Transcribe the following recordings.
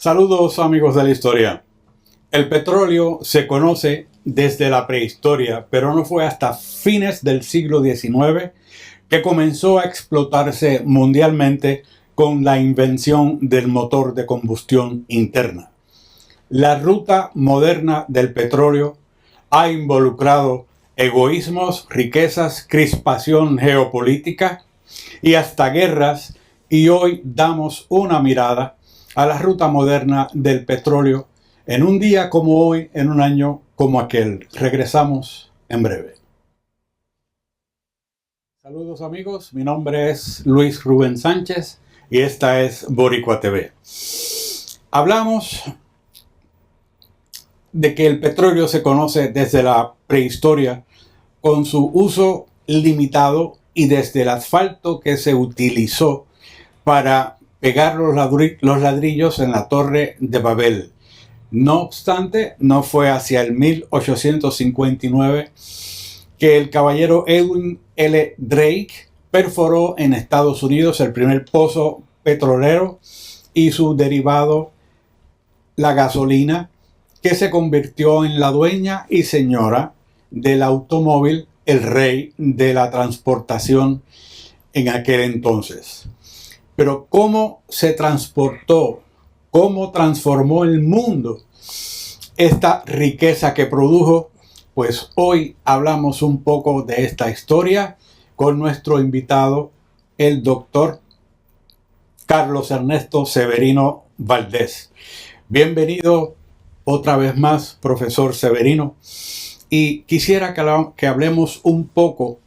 Saludos amigos de la historia. El petróleo se conoce desde la prehistoria, pero no fue hasta fines del siglo XIX que comenzó a explotarse mundialmente con la invención del motor de combustión interna. La ruta moderna del petróleo ha involucrado egoísmos, riquezas, crispación geopolítica y hasta guerras, y hoy damos una mirada a la ruta moderna del petróleo en un día como hoy, en un año como aquel. Regresamos en breve. Saludos amigos, mi nombre es Luis Rubén Sánchez y esta es Boricua TV. Hablamos de que el petróleo se conoce desde la prehistoria con su uso limitado y desde el asfalto que se utilizó para pegar los ladrillos en la Torre de Babel. No obstante, no fue hacia el 1859 que el caballero Edwin L. Drake perforó en Estados Unidos el primer pozo petrolero y su derivado, la gasolina, que se convirtió en la dueña y señora del automóvil, el rey de la transportación en aquel entonces. Pero ¿cómo se transportó? ¿Cómo transformó el mundo esta riqueza que produjo? Pues hoy hablamos un poco de esta historia con nuestro invitado, el doctor Carlos Ernesto Severino Valdés. Bienvenido otra vez más, profesor Severino. Y quisiera que hablemos un poco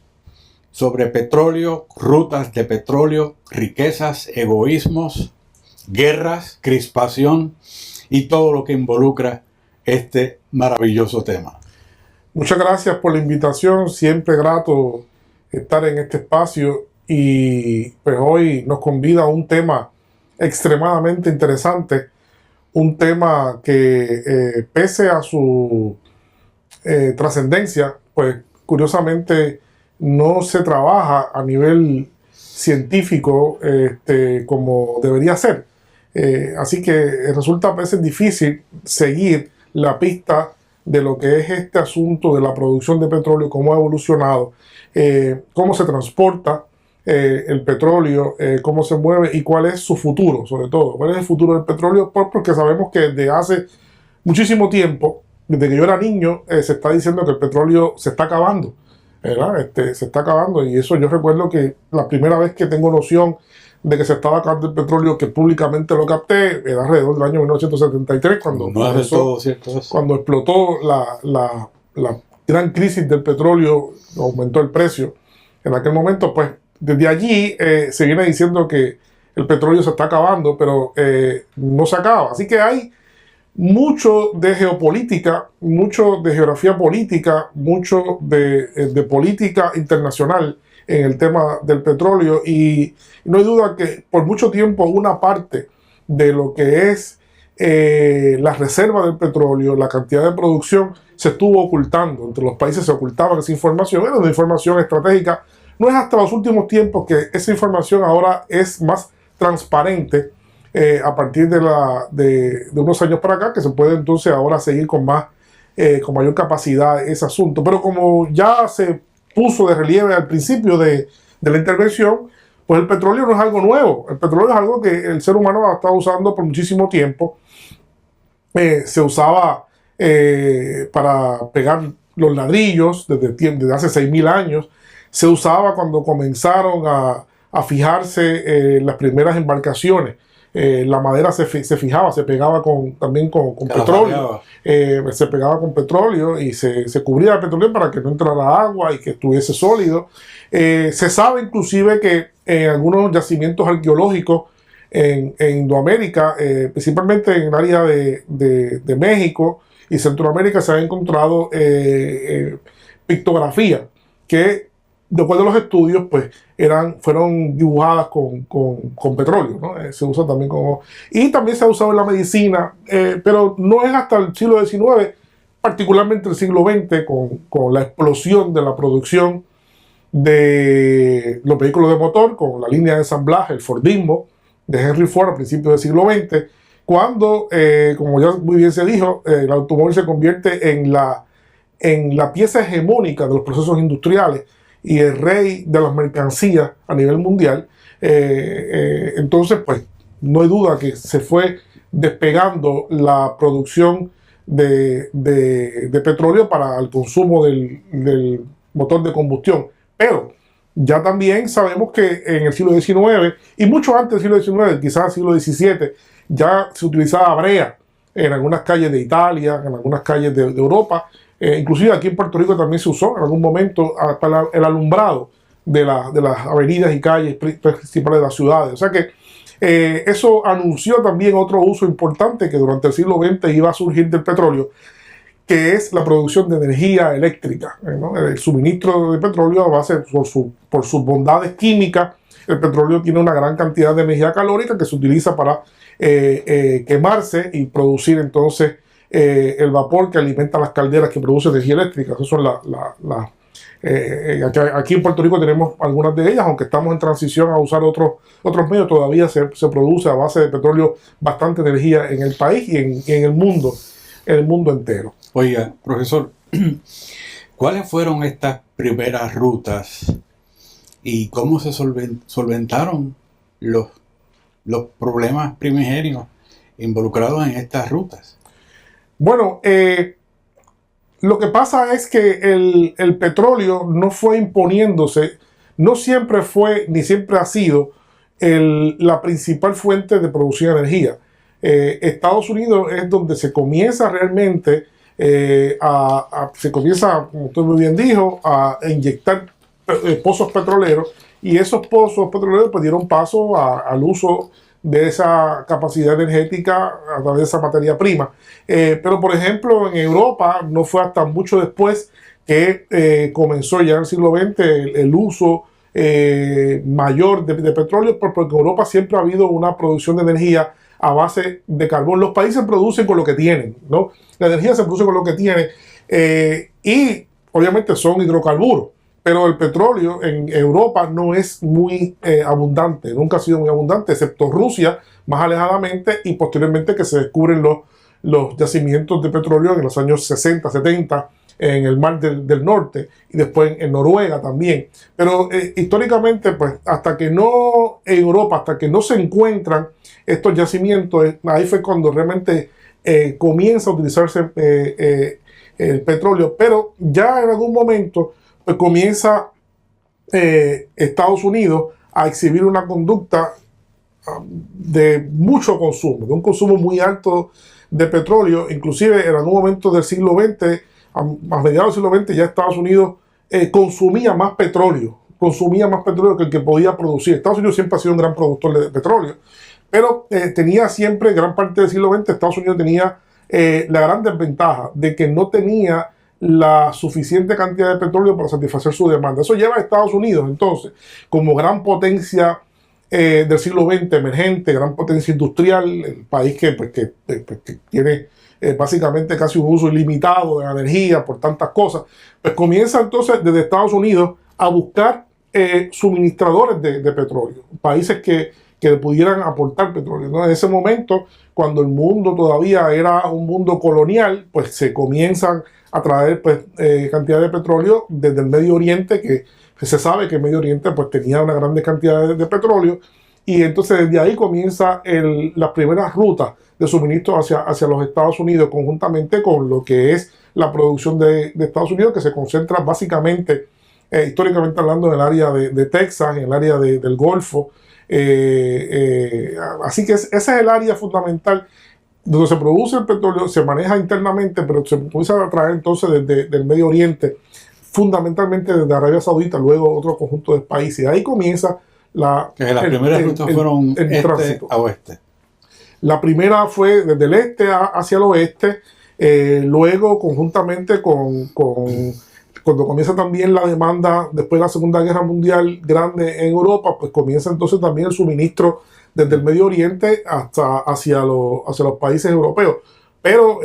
sobre petróleo, rutas de petróleo, riquezas, egoísmos, guerras, crispación y todo lo que involucra este maravilloso tema. Muchas gracias por la invitación, siempre grato estar en este espacio y pues hoy nos convida a un tema extremadamente interesante, un tema que pese a su trascendencia, pues curiosamente no se trabaja a nivel científico como debería ser. Así que resulta a veces difícil seguir la pista de lo que es este asunto de la producción de petróleo, cómo ha evolucionado, cómo se transporta el petróleo, cómo se mueve y cuál es su futuro, sobre todo. ¿Cuál es el futuro del petróleo? Porque sabemos que desde hace muchísimo tiempo, desde que yo era niño, se está diciendo que el petróleo se está acabando, ¿verdad? Se está acabando, y eso yo recuerdo que la primera vez que tengo noción de que se estaba acabando el petróleo, que públicamente lo capté, era alrededor del año 1973, cuando, no es de todo cierto eso. Cuando explotó la gran crisis del petróleo, aumentó el precio. En aquel momento, pues, desde allí se viene diciendo que el petróleo se está acabando, pero no se acaba. Así que hay mucho de geopolítica, mucho de geografía política, mucho de política internacional en el tema del petróleo, y no hay duda que por mucho tiempo una parte de lo que es la reserva del petróleo, la cantidad de producción, se estuvo ocultando. Entre los países se ocultaba esa información, era una información estratégica. No es hasta los últimos tiempos que esa información ahora es más transparente, a partir de unos años para acá, que se puede entonces ahora seguir con mayor capacidad ese asunto. Pero como ya se puso de relieve al principio de la intervención, pues el petróleo no es algo nuevo. El petróleo es algo que el ser humano ha estado usando por muchísimo tiempo. Se usaba para pegar los ladrillos desde hace 6.000 años. Se usaba cuando comenzaron a fijarse las primeras embarcaciones. La madera se fijaba, se pegaba también con petróleo. Se pegaba con petróleo y se cubría el petróleo para que no entrara agua y que estuviese sólido. Se sabe inclusive que en algunos yacimientos arqueológicos en Indoamérica, principalmente en el área de México y Centroamérica, se han encontrado pictografías que, de acuerdo a los estudios, pues fueron dibujadas con petróleo, ¿no? Se usa también y también se ha usado en la medicina, pero no es hasta el siglo XIX, particularmente el siglo XX, con la explosión de la producción de los vehículos de motor, con la línea de ensamblaje, el Fordismo de Henry Ford a principios del siglo XX, cuando, como ya muy bien se dijo, el automóvil se convierte en la pieza hegemónica de los procesos industriales y el rey de las mercancías a nivel mundial. Entonces, pues, no hay duda que se fue despegando la producción de petróleo para el consumo del motor de combustión. Pero ya también sabemos que en el siglo XIX, y mucho antes del siglo XIX, quizás el siglo XVII, ya se utilizaba brea en algunas calles de Italia, en algunas calles de Europa. Inclusive aquí en Puerto Rico también se usó en algún momento para el alumbrado de las avenidas y calles principales de las ciudades. O sea que eso anunció también otro uso importante que durante el siglo XX iba a surgir del petróleo, que es la producción de energía eléctrica, ¿no? El suministro de petróleo a base por sus bondades químicas. El petróleo tiene una gran cantidad de energía calórica que se utiliza para quemarse y producir entonces el vapor que alimenta las calderas que producen energía eléctrica. Esas son aquí en Puerto Rico tenemos algunas de ellas, aunque estamos en transición a usar otros medios, todavía se produce a base de petróleo bastante energía en el país y en el mundo entero. Oiga, profesor, ¿cuáles fueron estas primeras rutas y cómo se solventaron los problemas primigenios involucrados en estas rutas? Bueno, lo que pasa es que el petróleo no fue imponiéndose, no siempre fue ni siempre ha sido la principal fuente de producción de energía. Estados Unidos es donde se comienza realmente como usted muy bien dijo, a inyectar pozos petroleros, y esos pozos petroleros pues dieron paso al uso de esa capacidad energética a través de esa materia prima. Pero por ejemplo en Europa no fue hasta mucho después que comenzó ya en el siglo XX el uso mayor de petróleo, porque en Europa siempre ha habido una producción de energía a base de carbón. Los países producen con lo que tienen, ¿no? La energía se produce con lo que tiene, y obviamente son hidrocarburos, pero el petróleo en Europa no es muy abundante, nunca ha sido muy abundante, excepto Rusia, más alejadamente, y posteriormente que se descubren los yacimientos de petróleo en los años 60, 70, en el Mar del Norte, y después en Noruega también. Pero históricamente, pues, hasta que no se encuentran estos yacimientos, ahí fue cuando realmente comienza a utilizarse el petróleo. Pero ya en algún momento pues comienza Estados Unidos a exhibir una conducta de mucho consumo, de un consumo muy alto de petróleo. Inclusive en algún momento del siglo XX, a mediados del siglo XX, ya Estados Unidos consumía más petróleo que el que podía producir. Estados Unidos siempre ha sido un gran productor de petróleo, pero tenía siempre, gran parte del siglo XX, Estados Unidos tenía la gran desventaja de que no tenía la suficiente cantidad de petróleo para satisfacer su demanda. Eso lleva a Estados Unidos, entonces, como gran potencia del siglo XX emergente, gran potencia industrial, el país que tiene básicamente casi un uso ilimitado de la energía por tantas cosas, pues comienza entonces desde Estados Unidos a buscar suministradores de petróleo, países que le pudieran aportar petróleo, ¿no? En ese momento, cuando el mundo todavía era un mundo colonial, pues se comienzan a traer pues, cantidad de petróleo desde el Medio Oriente, que se sabe que el Medio Oriente pues, tenía una gran cantidad de petróleo, y entonces desde ahí comienza las primeras rutas de suministro hacia los Estados Unidos, conjuntamente con lo que es la producción de Estados Unidos, que se concentra básicamente, históricamente hablando, en el área de Texas, en el área del Golfo. Así que ese es el área fundamental donde se produce el petróleo, se maneja internamente, pero se comienza a traer entonces desde el Medio Oriente, fundamentalmente desde Arabia Saudita, luego otro conjunto de países. Ahí comienza las primeras rutas fueron este a oeste. La primera fue desde el este hacia el oeste, luego conjuntamente cuando comienza también la demanda después de la Segunda Guerra Mundial grande en Europa, pues comienza entonces también el suministro desde el Medio Oriente hacia los países europeos. Pero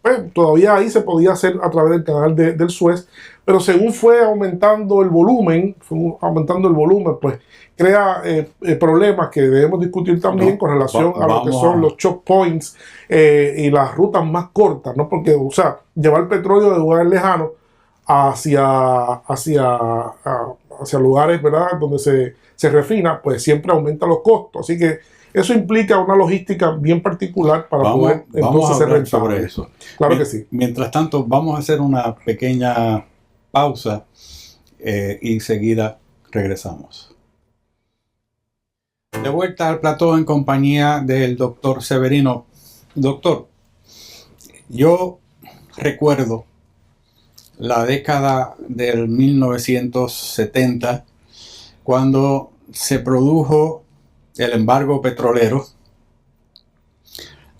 pues, todavía ahí se podía hacer a través del canal del Suez, pero según fue aumentando el volumen, pues crea problemas que debemos discutir también con relación a lo que son los choke points y las rutas más cortas, ¿no? Porque, o sea, llevar petróleo de lugares lejanos hacia lugares, ¿verdad?, donde se refina, pues siempre aumenta los costos. Así que eso implica una logística bien particular para poder entonces ser rentable. Sobre eso. Claro que sí. Mientras tanto, vamos a hacer una pequeña pausa y seguida regresamos. De vuelta al plató en compañía del doctor Severino. Doctor, yo recuerdo la década del 1970 cuando se produjo el embargo petrolero.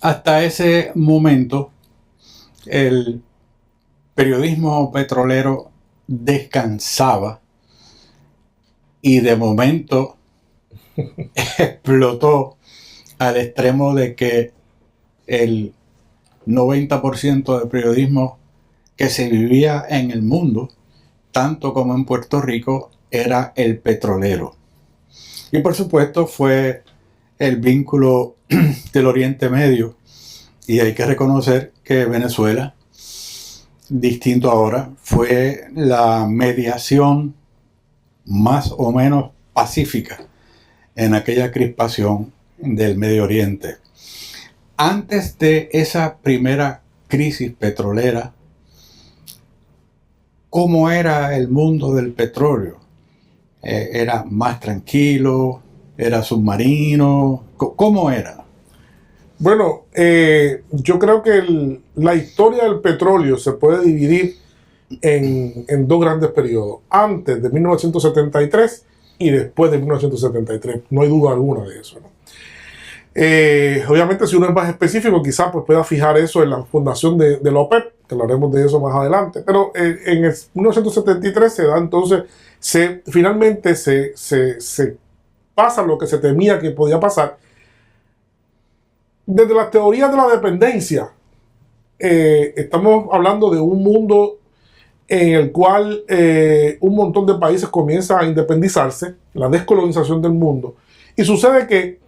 Hasta ese momento el periodismo petrolero descansaba y de momento explotó al extremo de que el 90% del periodismo que se vivía en el mundo, tanto como en Puerto Rico, era el petrolero. Y por supuesto fue el vínculo del Oriente Medio. Y hay que reconocer que Venezuela, distinto ahora, fue la mediación más o menos pacífica en aquella crispación del Medio Oriente. Antes de esa primera crisis petrolera, ¿cómo era el mundo del petróleo? ¿Era más tranquilo? ¿Era submarino? ¿Cómo era? Bueno, yo creo que la historia del petróleo se puede dividir en dos grandes periodos. Antes de 1973 y después de 1973. No hay duda alguna de eso, ¿no? Obviamente, si uno es más específico, quizás pues pueda fijar eso en la fundación de la OPEP, que hablaremos de eso más adelante. Pero en el 1973 se da entonces, finalmente se pasa lo que se temía que podía pasar. Desde las teorías de la dependencia, estamos hablando de un mundo en el cual un montón de países comienzan a independizarse, la descolonización del mundo. Y sucede que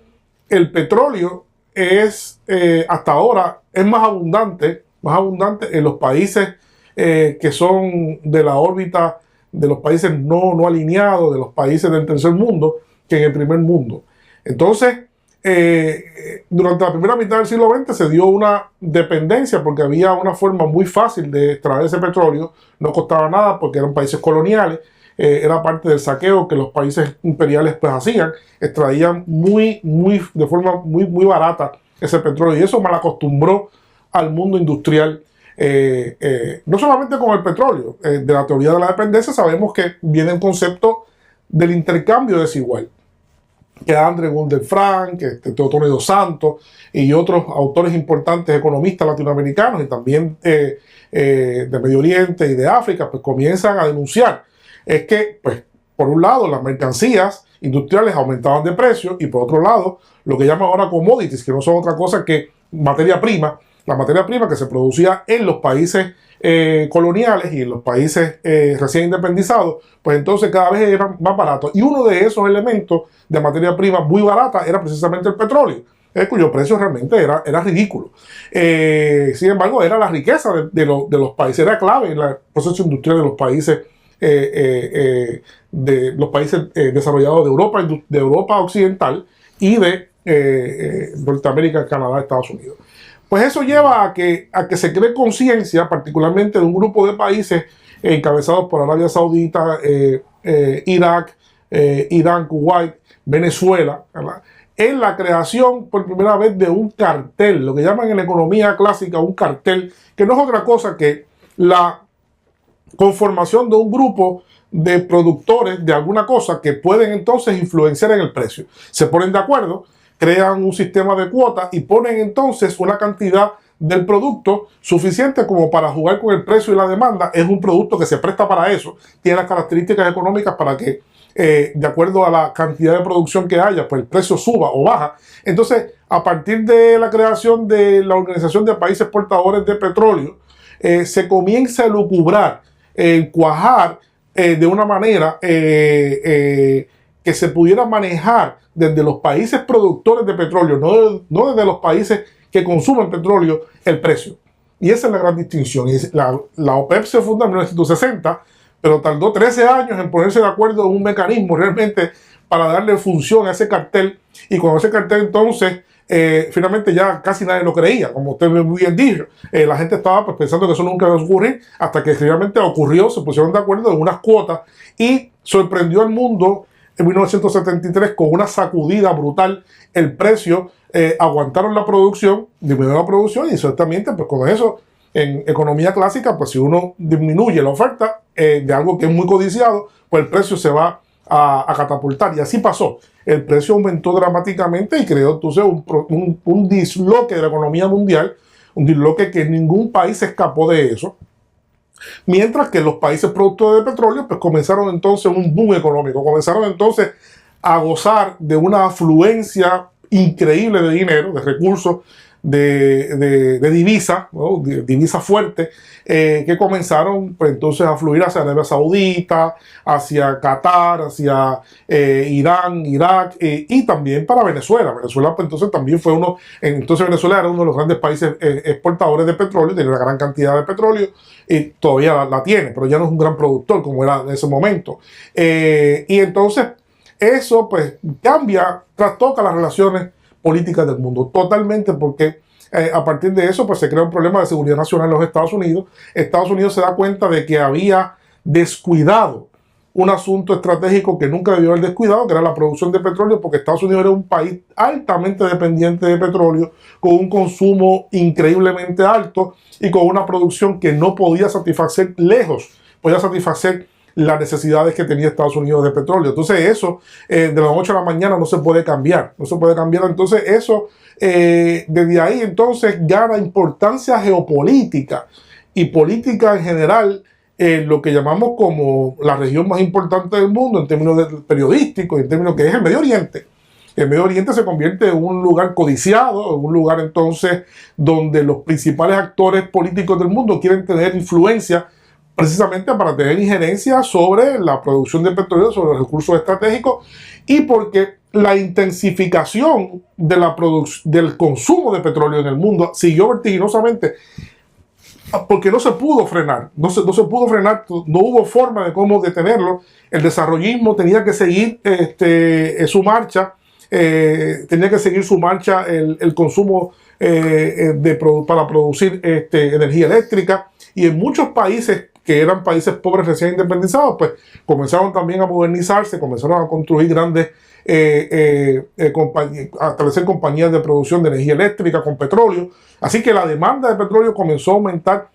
el petróleo es, hasta ahora, es más abundante en los países que son de la órbita de los países no alineados, de los países del tercer mundo, que en el primer mundo. Entonces, durante la primera mitad del siglo XX se dio una dependencia porque había una forma muy fácil de extraer ese petróleo, no costaba nada porque eran países coloniales, era parte del saqueo que los países imperiales pues hacían, extraían de forma muy barata ese petróleo y eso mal acostumbró al mundo industrial. No solamente con el petróleo, de la teoría de la dependencia sabemos que viene el concepto del intercambio desigual, que André Gunder Frank, Teotonio dos Santos y otros autores importantes economistas latinoamericanos y también de Medio Oriente y de África, pues comienzan a denunciar. Es que, pues, por un lado, las mercancías industriales aumentaban de precio y por otro lado, lo que llaman ahora commodities, que no son otra cosa que materia prima, la materia prima que se producía en los países coloniales y en los países recién independizados, pues entonces cada vez eran más baratos. Y uno de esos elementos de materia prima muy barata era precisamente el petróleo, cuyo precio realmente era ridículo. Sin embargo, era la riqueza de los países, era clave en el proceso industrial de los países desarrollados de Europa occidental y de Norteamérica, Canadá, Estados Unidos. Pues eso lleva a que se cree conciencia, particularmente de un grupo de países encabezados por Arabia Saudita, Irak, Irán, Kuwait, Venezuela, ¿verdad?, en la creación por primera vez de un cartel, lo que llaman en la economía clásica un cartel, que no es otra cosa que la conformación de un grupo de productores de alguna cosa que pueden entonces influenciar en el precio. Se ponen de acuerdo, crean un sistema de cuotas y ponen entonces una cantidad del producto suficiente como para jugar con el precio y la demanda. Es un producto que se presta para eso, tiene las características económicas para que de acuerdo a la cantidad de producción que haya, pues el precio suba o baja. Entonces, a partir de la creación de la Organización de Países Exportadores de Petróleo, se comienza a lucubrar, cuajar de una manera que se pudiera manejar desde los países productores de petróleo, no desde los países que consumen petróleo, el precio. Y esa es la gran distinción. La OPEP se funda en 1960, pero tardó 13 años en ponerse de acuerdo en un mecanismo realmente para darle función a ese cartel. Y cuando ese cartel entonces, finalmente ya casi nadie lo creía, como usted muy bien dijo. La gente estaba pues, pensando que eso nunca iba a ocurrir, hasta que realmente ocurrió, se pusieron de acuerdo en unas cuotas y sorprendió al mundo en 1973 con una sacudida brutal el precio. Aguantaron la producción, disminuyeron la producción y ciertamente pues con eso en economía clásica pues si uno disminuye la oferta de algo que es muy codiciado pues el precio se va a catapultar y así pasó. El precio aumentó dramáticamente y creó entonces un disloque de la economía mundial, un disloque que ningún país se escapó de eso. Mientras que los países productores de petróleo pues comenzaron entonces un boom económico, comenzaron entonces a gozar de una afluencia increíble de dinero, de recursos, de divisa, ¿no? De divisa fuerte, que comenzaron pues, entonces a fluir hacia Arabia Saudita, hacia Qatar, hacia Irán, Irak y también para Venezuela. Venezuela pues, entonces también fue entonces Venezuela era uno de los grandes países exportadores de petróleo, tenía una gran cantidad de petróleo y todavía la tiene, pero ya no es un gran productor como era en ese momento. Y entonces eso pues cambia, trastoca las relaciones políticas del mundo totalmente porque a partir de eso pues se crea un problema de seguridad nacional en los Estados Unidos. Estados Unidos se da cuenta de que había descuidado un asunto estratégico que nunca debió haber descuidado, que era la producción de petróleo, porque Estados Unidos era un país altamente dependiente de petróleo, con un consumo increíblemente alto y con una producción que no podía satisfacer podía satisfacer las necesidades que tenía Estados Unidos de petróleo. Entonces eso, de la noche a la mañana no se puede cambiar, Entonces eso, desde ahí entonces gana importancia geopolítica y política en general, lo que llamamos como la región más importante del mundo en términos periodísticos, en términos que es el Medio Oriente. El Medio Oriente se convierte en un lugar codiciado, en un lugar entonces donde los principales actores políticos del mundo quieren tener influencia precisamente para tener injerencia sobre la producción de petróleo, sobre los recursos estratégicos y porque la intensificación del consumo de petróleo en el mundo siguió vertiginosamente porque no se pudo frenar, no hubo forma de cómo detenerlo. El desarrollismo tenía que seguir su marcha, el consumo para producir energía eléctrica y en muchos países que eran países pobres recién independizados, pues comenzaron también a modernizarse, comenzaron a construir grandes, a establecer compañías de producción de energía eléctrica con petróleo. Así que la demanda de petróleo comenzó a aumentar.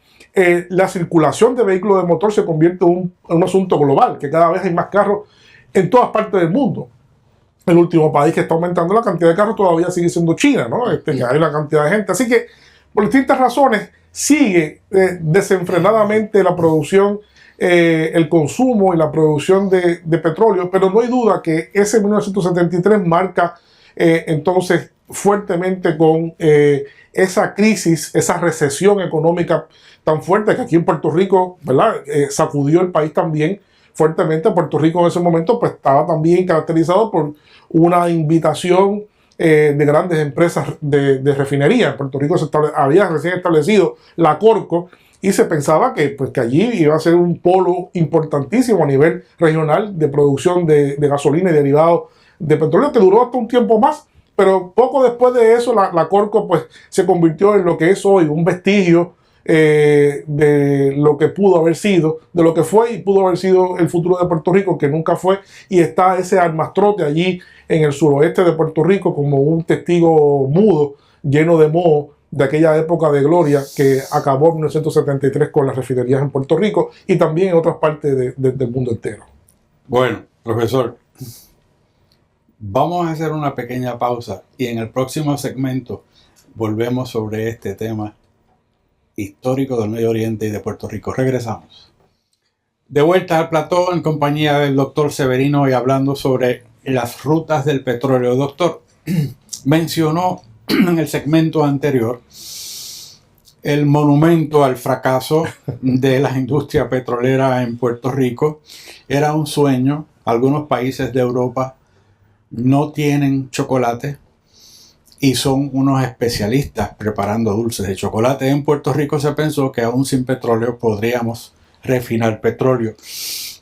La circulación de vehículos de motor se convierte en un asunto global, que cada vez hay más carros en todas partes del mundo. El último país que está aumentando la cantidad de carros todavía sigue siendo China, ¿no? Que hay una cantidad de gente. Así que, por distintas razones, sigue desenfrenadamente la producción, el consumo y la producción de petróleo, pero no hay duda que ese 1973 marca entonces fuertemente con esa crisis, esa recesión económica tan fuerte que aquí en Puerto Rico, ¿verdad? Sacudió el país también fuertemente. Puerto Rico en ese momento pues estaba también caracterizado por una invitación de grandes empresas de refinería. En Puerto Rico había recién establecido la Corco y se pensaba que allí iba a ser un polo importantísimo a nivel regional de producción de gasolina y derivados de petróleo, que duró hasta un tiempo más, pero poco después de eso la Corco pues se convirtió en lo que es hoy, un vestigio de lo que pudo haber sido, de lo que fue y pudo haber sido el futuro de Puerto Rico, que nunca fue, y está ese armastrote allí en el suroeste de Puerto Rico como un testigo mudo, lleno de moho, de aquella época de gloria que acabó en 1973 con las refinerías en Puerto Rico y también en otras partes del mundo entero. Bueno, profesor, vamos a hacer una pequeña pausa y en el próximo segmento volvemos sobre este tema histórico del Medio Oriente y de Puerto Rico. Regresamos. De vuelta al plató en compañía del doctor Severino y hablando sobre las rutas del petróleo. Doctor, mencionó en el segmento anterior el monumento al fracaso de la industria petrolera en Puerto Rico. Era un sueño. Algunos países de Europa no tienen chocolate y son unos especialistas preparando dulces de chocolate. En Puerto Rico se pensó que aún sin petróleo podríamos refinar petróleo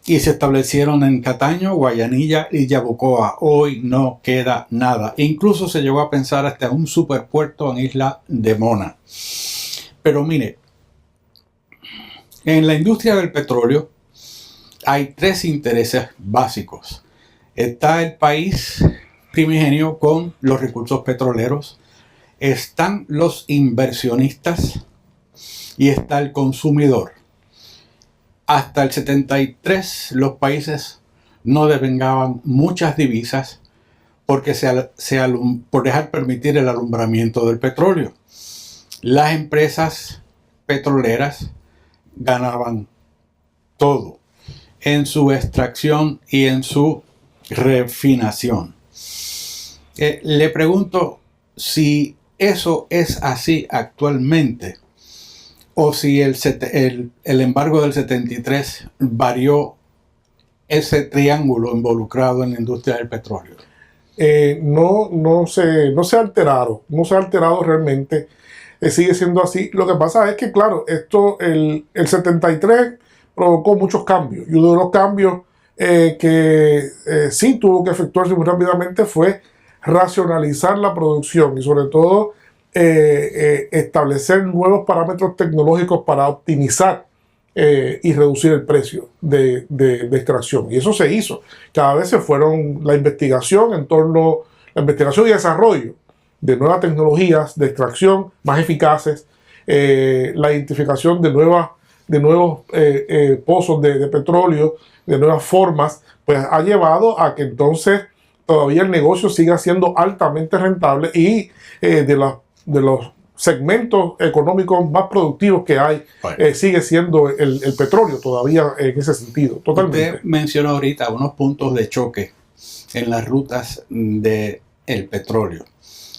y se establecieron en Cataño, Guayanilla y Yabucoa. Hoy no queda nada. Incluso se llegó a pensar hasta un superpuerto en Isla de Mona. Pero mire, en la industria del petróleo hay tres intereses básicos. Está el país primigenio con los recursos petroleros, están los inversionistas y está el consumidor. Hasta el 73 los países no devengaban muchas divisas porque por dejar permitir el alumbramiento del petróleo. Las empresas petroleras ganaban todo en su extracción y en su refinación. Le pregunto si eso es así actualmente o si el embargo del 73 varió ese triángulo involucrado en la industria del petróleo. No se ha alterado realmente. Sigue siendo así. Lo que pasa es que, claro, el 73 provocó muchos cambios. Y uno de los cambios que sí tuvo que efectuarse muy rápidamente fue racionalizar la producción y sobre todo establecer nuevos parámetros tecnológicos para optimizar y reducir el precio de extracción. Y eso se hizo. Cada vez se fueron la investigación y desarrollo de nuevas tecnologías de extracción más eficaces, la identificación de nuevos pozos de petróleo, de nuevas formas, pues ha llevado a que entonces todavía el negocio siga siendo altamente rentable y de los segmentos económicos más productivos que hay, sigue siendo el petróleo todavía en ese sentido, totalmente. Usted mencionó ahorita unos puntos de choque en las rutas del petróleo.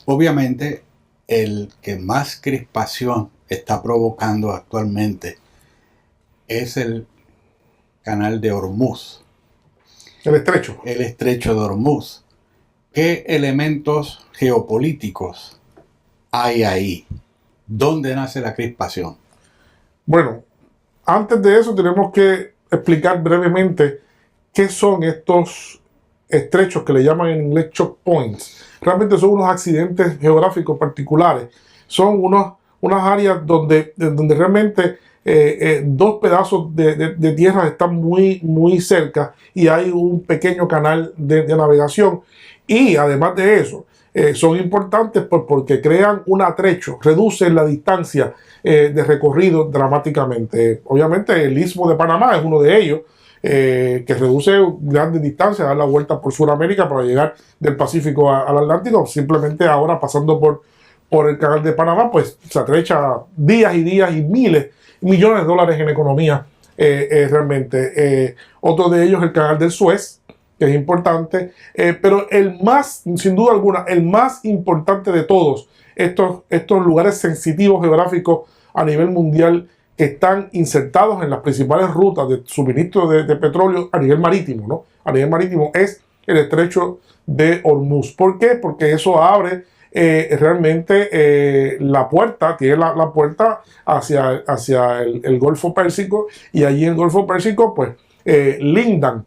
Obviamente, el que más crispación está provocando actualmente es el canal de Hormuz. El estrecho. El estrecho de Hormuz. ¿Qué elementos geopolíticos hay ahí? ¿Dónde nace la crispación? Bueno, antes de eso tenemos que explicar brevemente qué son estos estrechos que le llaman en inglés choke points. Realmente son unos accidentes geográficos particulares. Son unas áreas donde realmente dos pedazos de tierra están muy cerca y hay un pequeño canal de navegación. Y además de eso, son importantes porque crean un atrecho, reducen la distancia de recorrido dramáticamente. Obviamente el Istmo de Panamá es uno de ellos, que reduce grandes distancias, dar la vuelta por Sudamérica para llegar del Pacífico al Atlántico. Simplemente ahora pasando por el canal de Panamá, pues se atrecha días y días y millones de dólares en economía realmente. Otro de ellos es el canal del Suez, que es importante, pero sin duda alguna, el más importante de todos estos lugares sensitivos geográficos a nivel mundial que están insertados en las principales rutas de suministro de petróleo a nivel marítimo, ¿no? A nivel marítimo es el estrecho de Hormuz. ¿Por qué? Porque eso abre realmente la puerta, tiene la puerta hacia el Golfo Pérsico, y allí en el Golfo Pérsico pues lindan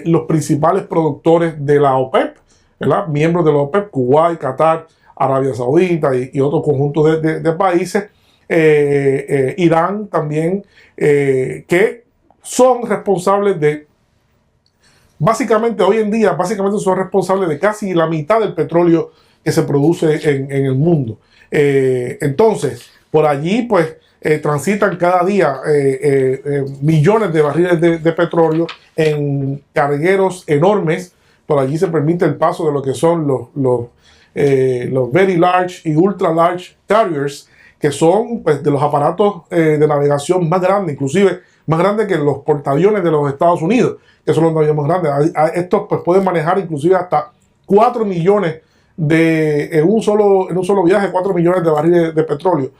los principales productores de la OPEP, ¿verdad? Miembros de la OPEP, Kuwait, Qatar, Arabia Saudita y otro conjunto de países, Irán también, que son responsables básicamente hoy en día, son responsables de casi la mitad del petróleo que se produce en el mundo. Entonces, por allí pues transitan cada día millones de barriles de petróleo en cargueros enormes. Por allí se permite el paso de lo que son los very large y ultra large carriers, que son pues, de los aparatos de navegación más grandes, inclusive más grande que los portaaviones de los Estados Unidos, que son los navíos más grandes. Estos pues pueden manejar inclusive hasta 4 millones en un solo viaje, 4 millones de barriles de petróleo.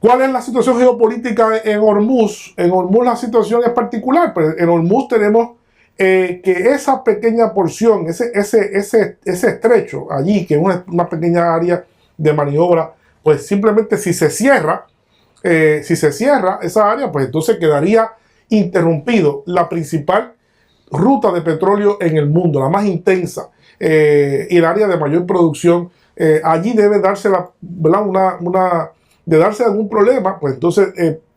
¿Cuál es la situación geopolítica en Hormuz? En Hormuz la situación es particular, pero en Hormuz tenemos que esa pequeña porción, ese estrecho allí, que es una pequeña área de maniobra, pues simplemente si se cierra esa área, pues entonces quedaría interrumpido la principal ruta de petróleo en el mundo, la más intensa, y el área de mayor producción. Allí debe darse de darse algún problema, pues entonces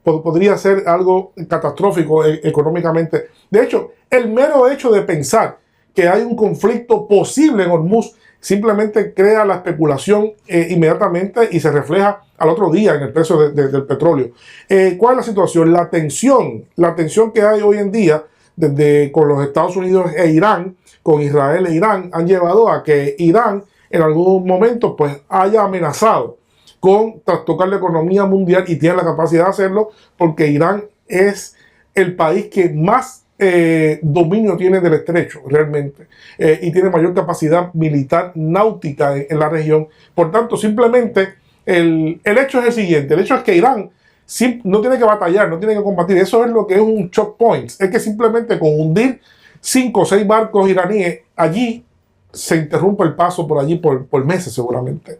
podría ser algo catastrófico económicamente. De hecho, el mero hecho de pensar que hay un conflicto posible en Hormuz simplemente crea la especulación inmediatamente y se refleja al otro día en el precio del petróleo. ¿Cuál es la situación? La tensión que hay hoy en día con los Estados Unidos e Irán, con Israel e Irán, han llevado a que Irán en algún momento pues haya amenazado con trastocar la economía mundial, y tiene la capacidad de hacerlo porque Irán es el país que más dominio tiene del estrecho realmente, y tiene mayor capacidad militar náutica en la región. Por tanto, simplemente el hecho es el siguiente: el hecho es que Irán no tiene que batallar, no tiene que combatir. Eso es lo que es un choke point. Es que simplemente con hundir 5 o 6 barcos iraníes allí, se interrumpe el paso por allí por meses seguramente.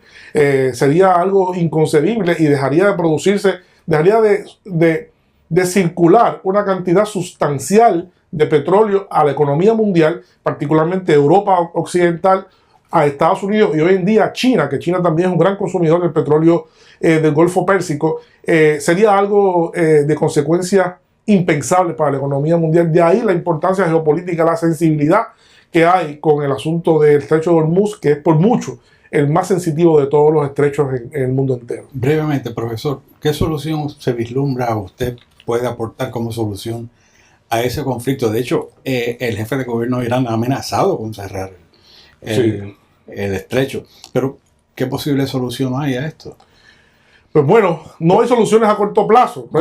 Sería algo inconcebible y dejaría de producirse, dejaría de circular una cantidad sustancial de petróleo a la economía mundial, particularmente Europa Occidental, a Estados Unidos y hoy en día a China, que China también es un gran consumidor del petróleo del Golfo Pérsico. Sería algo de consecuencia impensable para la economía mundial. De ahí la importancia geopolítica, la sensibilidad que hay con el asunto del estrecho de Hormuz, que es por mucho el más sensitivo de todos los estrechos en el mundo entero. Brevemente, profesor, ¿qué solución se vislumbra o usted puede aportar como solución a ese conflicto? De hecho, el jefe de gobierno de Irán ha amenazado con cerrar el estrecho. Pero, ¿qué posible solución hay a esto? Pues bueno, no hay soluciones a corto plazo. No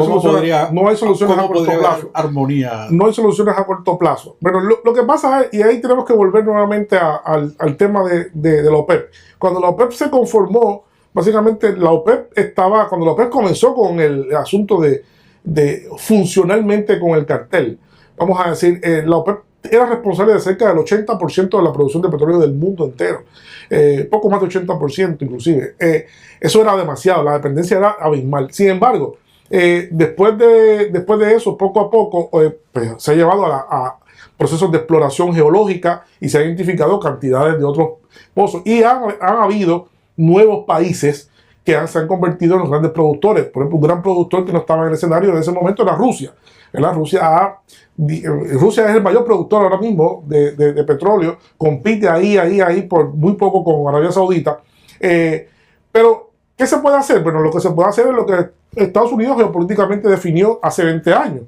hay soluciones a corto plazo. Armonía. No hay soluciones a corto plazo. Bueno, lo que pasa es, y ahí tenemos que volver nuevamente al tema de la OPEP. Cuando la OPEP se conformó, básicamente cuando la OPEP comenzó con el asunto de funcionalmente con el cartel, vamos a decir, la OPEP era responsable de cerca del 80% de la producción de petróleo del mundo entero. Poco más de 80% inclusive. Eso era demasiado, la dependencia era abismal. Sin embargo, después de eso, poco a poco, pues, se ha llevado a procesos de exploración geológica y se han identificado cantidades de otros pozos. Y han habido nuevos países que se han convertido en los grandes productores. Por ejemplo, un gran productor que no estaba en el escenario en ese momento era Rusia. Rusia es el mayor productor ahora mismo de petróleo, compite ahí por muy poco con Arabia Saudita. Pero, ¿qué se puede hacer? Bueno, lo que se puede hacer es lo que Estados Unidos geopolíticamente definió hace 20 años.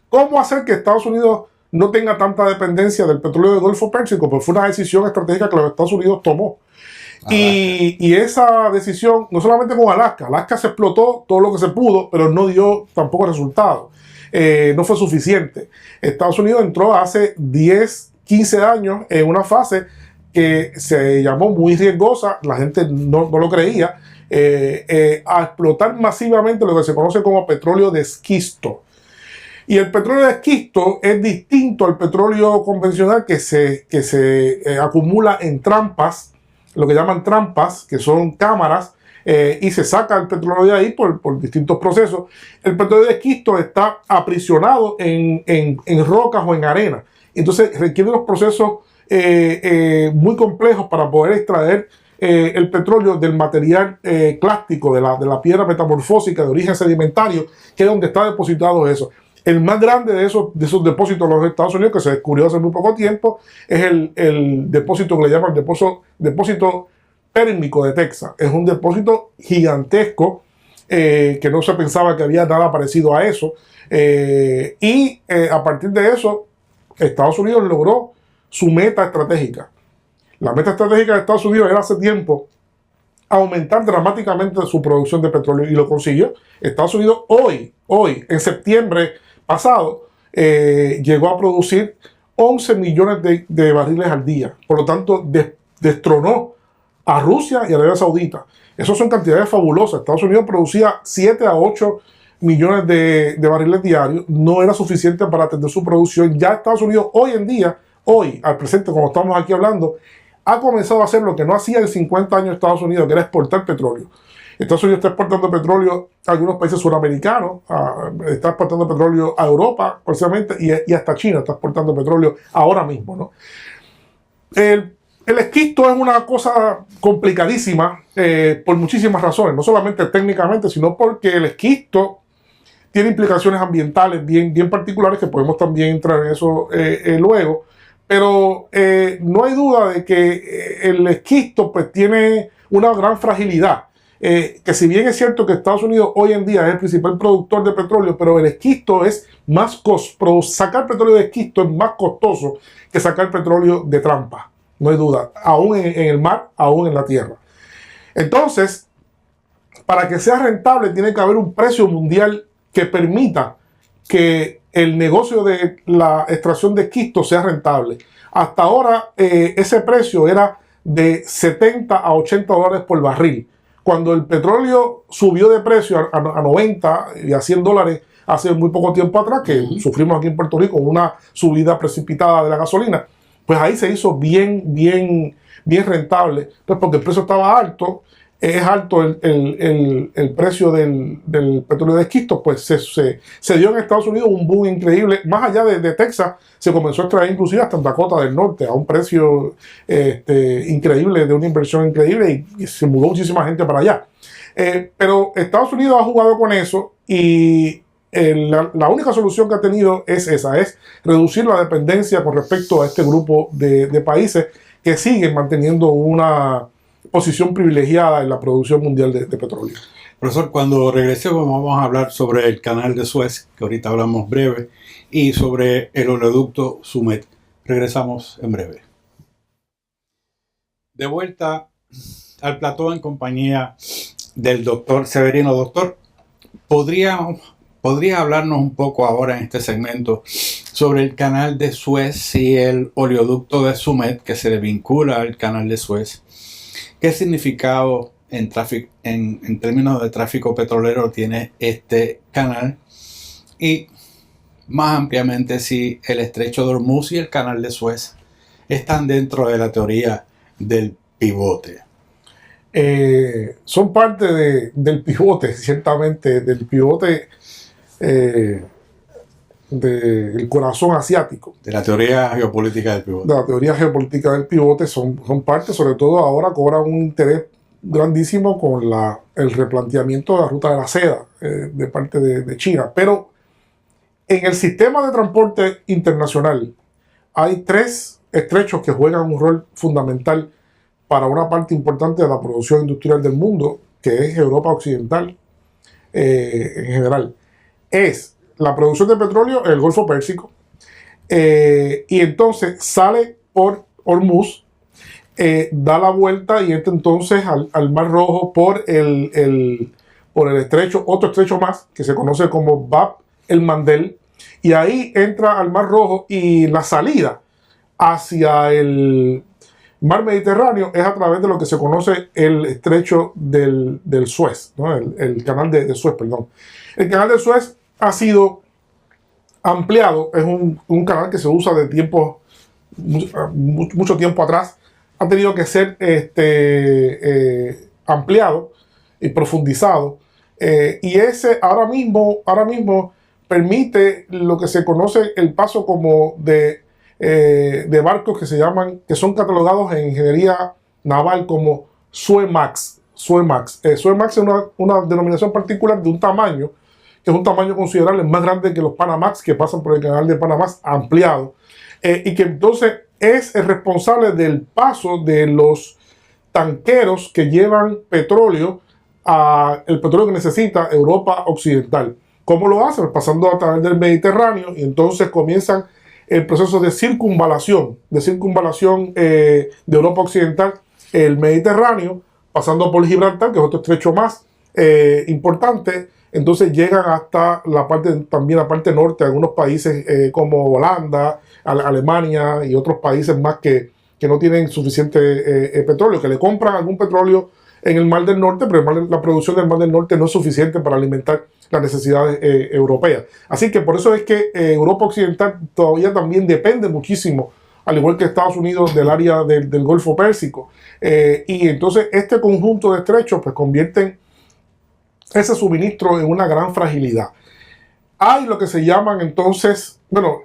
¿Cómo hacer que Estados Unidos no tenga tanta dependencia del petróleo del Golfo Pérsico? Pues fue una decisión estratégica que los Estados Unidos tomó. Y esa decisión, no solamente con Alaska se explotó todo lo que se pudo, pero no dio tampoco resultados. No fue suficiente. Estados Unidos entró hace 10, 15 años en una fase que se llamó muy riesgosa, la gente no lo creía, a explotar masivamente lo que se conoce como petróleo de esquisto. Y el petróleo de esquisto es distinto al petróleo convencional que se acumula en trampas, lo que llaman trampas, que son cámaras, y se saca el petróleo de ahí por distintos procesos. El petróleo de esquisto está aprisionado en rocas o en arena. Entonces requiere unos procesos muy complejos para poder extraer el petróleo del material clástico, de la piedra metamorfósica de origen sedimentario, que es donde está depositado eso. El más grande de esos depósitos en los Estados Unidos, que se descubrió hace muy poco tiempo, es el depósito que le llaman depósito térmico de Texas. Es un depósito gigantesco que no se pensaba que había nada parecido a eso. A partir de eso, Estados Unidos logró su meta estratégica. La meta estratégica de Estados Unidos era hace tiempo aumentar dramáticamente su producción de petróleo y lo consiguió. Estados Unidos hoy, en septiembre pasado, llegó a producir 11 millones de barriles al día. Por lo tanto, destronó a Rusia y a Arabia Saudita. Esas son cantidades fabulosas. Estados Unidos producía 7 a 8 millones de barriles diarios. No era suficiente para atender su producción. Ya Estados Unidos hoy en día, hoy, al presente, como estamos aquí hablando, ha comenzado a hacer lo que no hacía en 50 años Estados Unidos, que era exportar petróleo. Estados Unidos está exportando petróleo a algunos países suramericanos, está exportando petróleo a Europa, precisamente, y hasta China está exportando petróleo ahora mismo, ¿no? El esquisto es una cosa complicadísima por muchísimas razones, no solamente técnicamente, sino porque el esquisto tiene implicaciones ambientales bien particulares, que podemos también entrar en eso luego. Pero no hay duda de que el esquisto pues tiene una gran fragilidad. Que si bien es cierto que Estados Unidos hoy en día es el principal productor de petróleo, pero el esquisto es más costoso. Sacar petróleo de esquisto es más costoso que sacar petróleo de trampa. No hay duda. Aún en el mar, aún en la tierra. Entonces, para que sea rentable, tiene que haber un precio mundial que permita que el negocio de la extracción de esquisto sea rentable. Hasta ahora ese precio era de 70 a 80 dólares por barril. Cuando el petróleo subió de precio a 90 y a 100 dólares hace muy poco tiempo atrás, que sufrimos aquí en Puerto Rico una subida precipitada de la gasolina, pues ahí se hizo bien rentable. Pues porque el precio estaba alto, es alto el precio del petróleo de esquisto, pues se dio en Estados Unidos un boom increíble. Más allá de Texas, se comenzó a extraer inclusive hasta en Dakota del Norte a un precio increíble, de una inversión increíble, y se mudó muchísima gente para allá. Pero Estados Unidos ha jugado con eso y la única solución que ha tenido es esa, es reducir la dependencia con respecto a este grupo de países que siguen manteniendo una posición privilegiada en la producción mundial de petróleo. Profesor, cuando regresemos vamos a hablar sobre el canal de Suez, que ahorita hablamos breve, y sobre el oleoducto Sumet. Regresamos en breve. De vuelta al plató en compañía del doctor Severino. Doctor, ¿podría hablarnos un poco ahora en este segmento sobre el canal de Suez y el oleoducto de Sumet que se le vincula al canal de Suez? ¿Qué significado en términos de tráfico petrolero tiene este canal? Y más ampliamente, si el estrecho de Hormuz y el canal de Suez están dentro de la teoría del pivote. Son parte del pivote, ciertamente, del pivote del corazón asiático. De la teoría geopolítica del pivote. De la teoría geopolítica del pivote son parte, sobre todo ahora cobra un interés grandísimo con el replanteamiento de la ruta de la seda de parte de China. Pero en el sistema de transporte internacional hay 3 estrechos que juegan un rol fundamental para una parte importante de la producción industrial del mundo, que es Europa Occidental en general. Es la producción de petróleo en el Golfo Pérsico, y entonces sale por Hormuz, da la vuelta y entra entonces al Mar Rojo por el estrecho, otro estrecho más que se conoce como Bab el Mandel, y ahí entra al Mar Rojo, y la salida hacia el Mar Mediterráneo es a través de lo que se conoce el estrecho del Suez, ¿no? el canal de Suez, perdón. El canal de Suez ha sido ampliado, es un canal que se usa de mucho tiempo atrás, ha tenido que ser ampliado y profundizado, y ese ahora mismo permite lo que se conoce el paso como de barcos que son catalogados en ingeniería naval como Suemax. Suemax es una denominación particular de un tamaño, que es un tamaño considerable, más grande que los Panamax que pasan por el canal de Panamá ampliado, y que entonces es el responsable del paso de los tanqueros que llevan petróleo, el petróleo que necesita Europa Occidental. ¿Cómo lo hacen? Pues pasando a través del Mediterráneo, y entonces comienzan el proceso de circunvalación de Europa Occidental, el Mediterráneo, pasando por Gibraltar, que es otro estrecho más importante. Entonces llegan hasta también la parte norte de algunos países como Holanda, Alemania y otros países más que no tienen suficiente petróleo, que le compran algún petróleo en el Mar del Norte, pero la producción del Mar del Norte no es suficiente para alimentar las necesidades europeas. Así que por eso es que Europa Occidental todavía también depende muchísimo, al igual que Estados Unidos, del área del Golfo Pérsico. Y entonces este conjunto de estrechos pues convierten ese suministro en una gran fragilidad. Hay lo que se llaman entonces, bueno,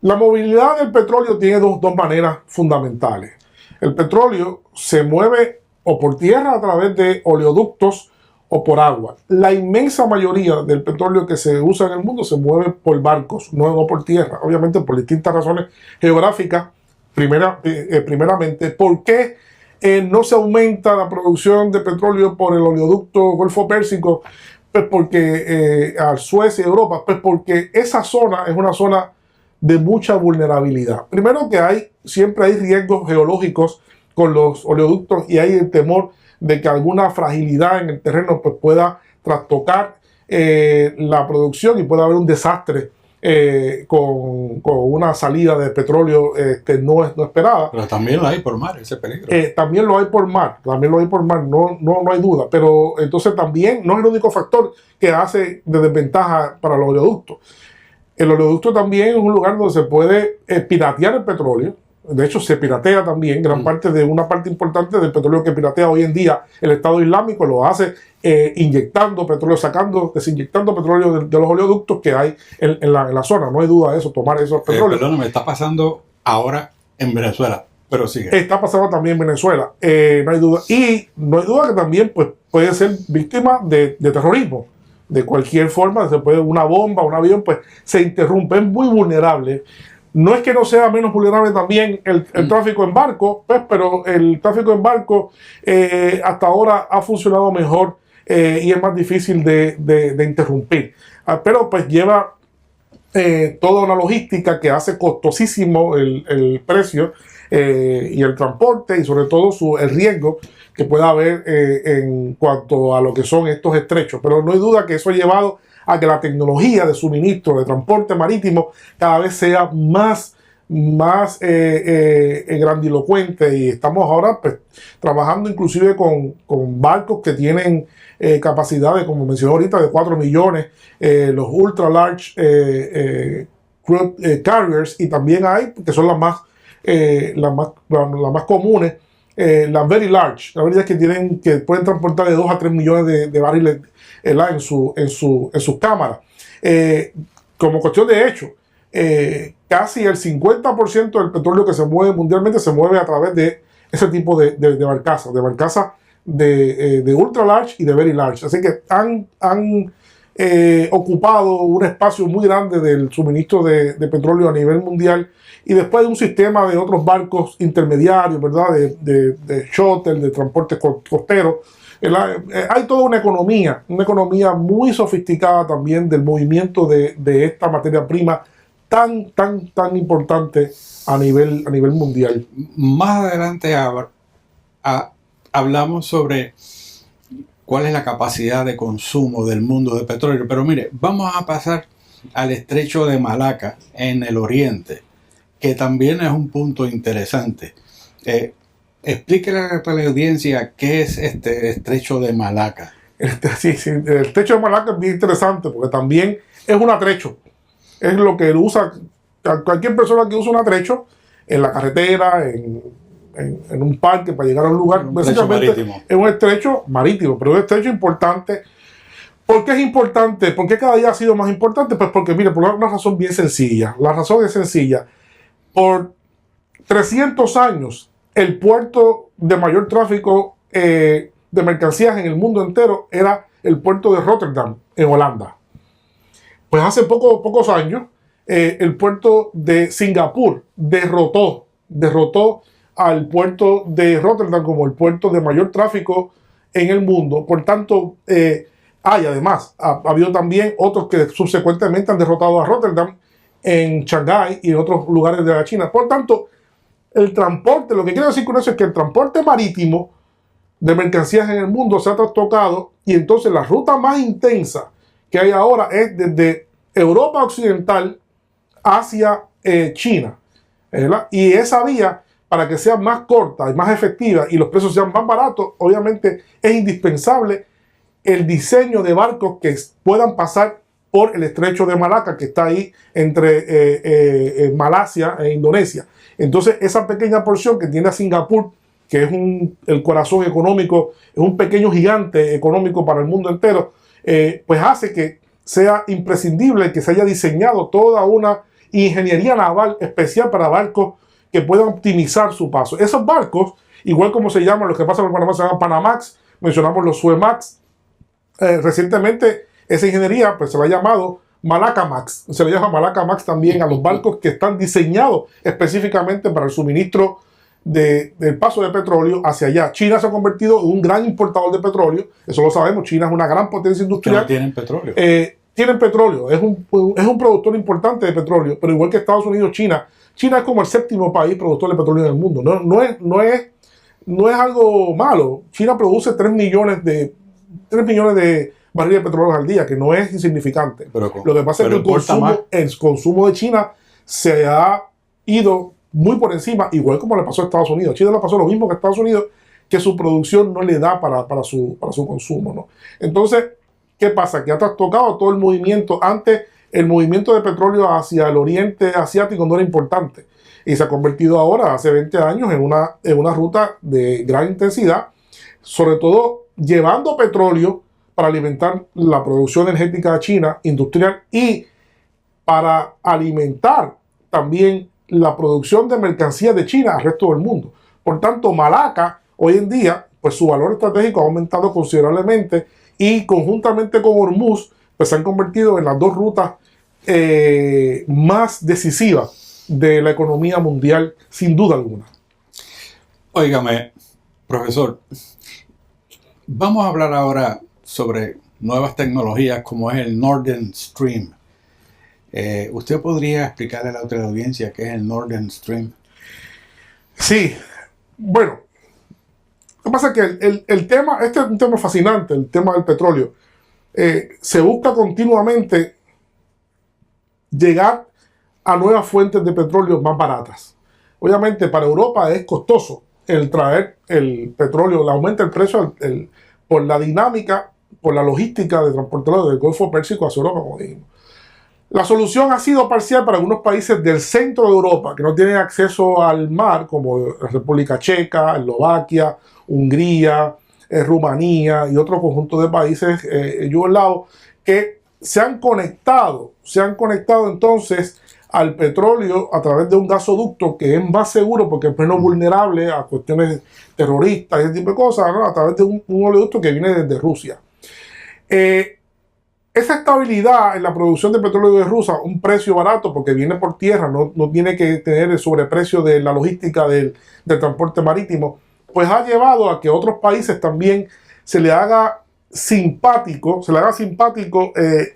la movilidad del petróleo tiene dos maneras fundamentales. El petróleo se mueve o por tierra a través de oleoductos o por agua. La inmensa mayoría del petróleo que se usa en el mundo se mueve por barcos, no por tierra. Obviamente por distintas razones geográficas. Primeramente, ¿por qué no se aumenta la producción de petróleo por el oleoducto Golfo Pérsico? Pues porque a Suecia y Europa, pues porque esa zona es una zona de mucha vulnerabilidad. Primero que siempre hay riesgos geológicos con los oleoductos y hay el temor de que alguna fragilidad en el terreno pues pueda trastocar la producción y pueda haber un desastre con una salida de petróleo que no es esperada. Pero también lo hay por mar, ese peligro. También lo hay por mar, no hay duda. Pero entonces también no es el único factor que hace de desventaja para los oleoductos. El oleoducto también es un lugar donde se puede piratear el petróleo. De hecho, se piratea también. Una parte importante del petróleo que piratea hoy en día el Estado Islámico lo hace inyectando petróleo, desinyectando petróleo de los oleoductos que hay en la zona. No hay duda de eso, tomar esos petróleos. Perdóname, está pasando ahora en Venezuela, pero sigue. Está pasando también en Venezuela, no hay duda. Y no hay duda que también pues, puede ser víctima de terrorismo. De cualquier forma, una bomba, un avión, pues se interrumpe, es muy vulnerable. No es que no sea menos vulnerable también el tráfico en barco, pues, pero el tráfico en barco hasta ahora ha funcionado mejor y es más difícil de interrumpir. Pero pues lleva toda una logística que hace costosísimo el precio y el transporte y sobre todo el riesgo que pueda haber en cuanto a lo que son estos estrechos. Pero no hay duda que eso ha llevado a que la tecnología de suministro de transporte marítimo cada vez sea más grandilocuente, y estamos ahora pues, trabajando inclusive con barcos que tienen capacidades, como mencioné ahorita, de 4 millones, los ultra large carriers, y también hay que son las más comunes, las very large, las verdad es que pueden transportar de 2 a 3 millones de barriles en sus cámaras. Como cuestión de hecho, casi el 50% del petróleo que se mueve mundialmente se mueve a través de ese tipo de barcazas, de ultra large y de very large. Así que han ocupado un espacio muy grande del suministro de petróleo a nivel mundial, y después de un sistema de otros barcos intermediarios, ¿verdad? De shuttle, de transporte costero. Hay toda una economía muy sofisticada también del movimiento de esta materia prima tan importante a nivel mundial. Más adelante hablamos sobre cuál es la capacidad de consumo del mundo de petróleo, pero mire, vamos a pasar al estrecho de Malaca en el oriente, que también es un punto interesante. Explíquele a la audiencia qué es este estrecho de Malaca. Sí, el estrecho de Malaca es bien interesante porque también es un atrecho. Es lo que usa cualquier persona que usa un atrecho en la carretera, en un parque para llegar a un lugar. Básicamente es un estrecho marítimo, pero es un estrecho importante. ¿Por qué es importante? ¿Por qué cada día ha sido más importante? Pues porque, mire, por una razón bien sencilla. La razón es sencilla. Por 300 años, el puerto de mayor tráfico de mercancías en el mundo entero era el puerto de Rotterdam, en Holanda. Pues hace pocos años, el puerto de Singapur derrotó al puerto de Rotterdam como el puerto de mayor tráfico en el mundo. Por tanto, además, ha habido también otros que subsecuentemente han derrotado a Rotterdam en Shanghái y en otros lugares de la China. Por tanto, el transporte, lo que quiero decir con eso es que el transporte marítimo de mercancías en el mundo se ha trastocado y entonces la ruta más intensa que hay ahora es desde Europa Occidental hacia China, ¿verdad? Y esa vía, para que sea más corta y más efectiva y los precios sean más baratos, obviamente es indispensable el diseño de barcos que puedan pasar por el estrecho de Malaca, que está ahí entre Malasia e Indonesia. Entonces, esa pequeña porción que tiene a Singapur, que es el corazón económico, es un pequeño gigante económico para el mundo entero, pues hace que sea imprescindible que se haya diseñado toda una ingeniería naval especial para barcos que puedan optimizar su paso. Esos barcos, igual como se llaman, los que pasan por Panamá se llaman Panamax, mencionamos los Suezmax. Recientemente esa ingeniería pues se la ha llamado Malaca Max, se le llama Malaca Max también a los barcos que están diseñados específicamente para el suministro del paso de petróleo hacia allá. China se ha convertido en un gran importador de petróleo, eso lo sabemos. China es una gran potencia industrial. Que no tienen petróleo. Tienen petróleo, es un productor importante de petróleo, pero igual que Estados Unidos, China es como el séptimo país productor de petróleo en el mundo. No es algo malo. China produce 3 millones de barriles de petróleo al día, que no es insignificante. Lo que pasa es que el consumo de China se ha ido muy por encima, igual como le pasó a Estados Unidos. China le pasó lo mismo que a Estados Unidos, que su producción no le da para su consumo, ¿no? Entonces, ¿qué pasa? Que ha trastocado todo el movimiento. Antes, el movimiento de petróleo hacia el oriente asiático no era importante y se ha convertido ahora, hace 20 años, en una ruta de gran intensidad, sobre todo llevando petróleo para alimentar la producción energética de China, industrial, y para alimentar también la producción de mercancías de China al resto del mundo. Por tanto, Malaca, hoy en día, pues su valor estratégico ha aumentado considerablemente y conjuntamente con Hormuz, pues se han convertido en las dos rutas más decisivas de la economía mundial, sin duda alguna. Óigame, profesor, vamos a hablar ahora sobre nuevas tecnologías como es el Northern Stream. ¿Usted podría explicarle a la otra audiencia qué es el Northern Stream? Sí, bueno, lo que pasa es que el tema, este es un tema fascinante, el tema del petróleo. Se busca continuamente llegar a nuevas fuentes de petróleo más baratas. Obviamente para Europa es costoso el traer el petróleo, le aumenta el precio por la dinámica, por la logística de transportarlo del Golfo Pérsico hacia Europa, como dijimos. La solución ha sido parcial para algunos países del centro de Europa que no tienen acceso al mar, como la República Checa, Eslovaquia, Hungría, Rumanía y otro conjunto de países yugoslavos que se han conectado entonces al petróleo a través de un gasoducto que es más seguro porque es menos vulnerable a cuestiones terroristas y ese tipo de cosas, ¿no? A través de un oleoducto que viene desde Rusia. Esa estabilidad en la producción de petróleo de Rusia, un precio barato porque viene por tierra, no tiene que tener el sobreprecio de la logística del transporte marítimo, pues ha llevado a que otros países también se le haga simpático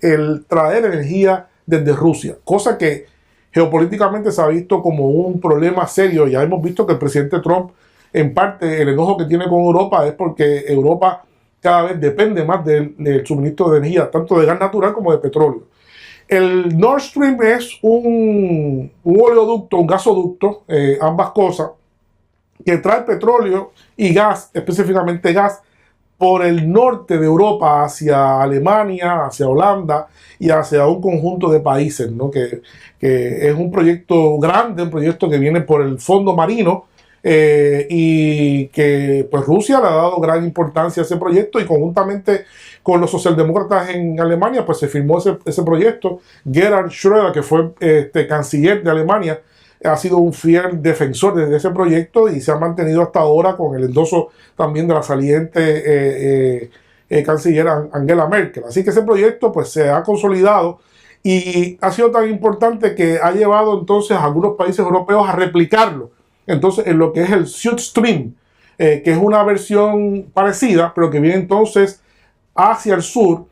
el traer energía desde Rusia, cosa que geopolíticamente se ha visto como un problema serio. Ya hemos visto que el presidente Trump, en parte, el enojo que tiene con Europa es porque Europa cada vez depende más del suministro de energía, tanto de gas natural como de petróleo. El Nord Stream es un oleoducto, un gasoducto, ambas cosas, que trae petróleo y gas, específicamente gas, por el norte de Europa hacia Alemania, hacia Holanda y hacia un conjunto de países, ¿no? Que es un proyecto grande, un proyecto que viene por el fondo marino, y que pues Rusia le ha dado gran importancia a ese proyecto, y conjuntamente con los socialdemócratas en Alemania pues se firmó ese proyecto. Gerhard Schröder, que fue canciller de Alemania, ha sido un fiel defensor de ese proyecto y se ha mantenido hasta ahora con el endoso también de la saliente canciller Angela Merkel. Así que ese proyecto pues se ha consolidado y ha sido tan importante que ha llevado entonces a algunos países europeos a replicarlo entonces en lo que es el South Stream, que es una versión parecida, pero que viene entonces hacia el sur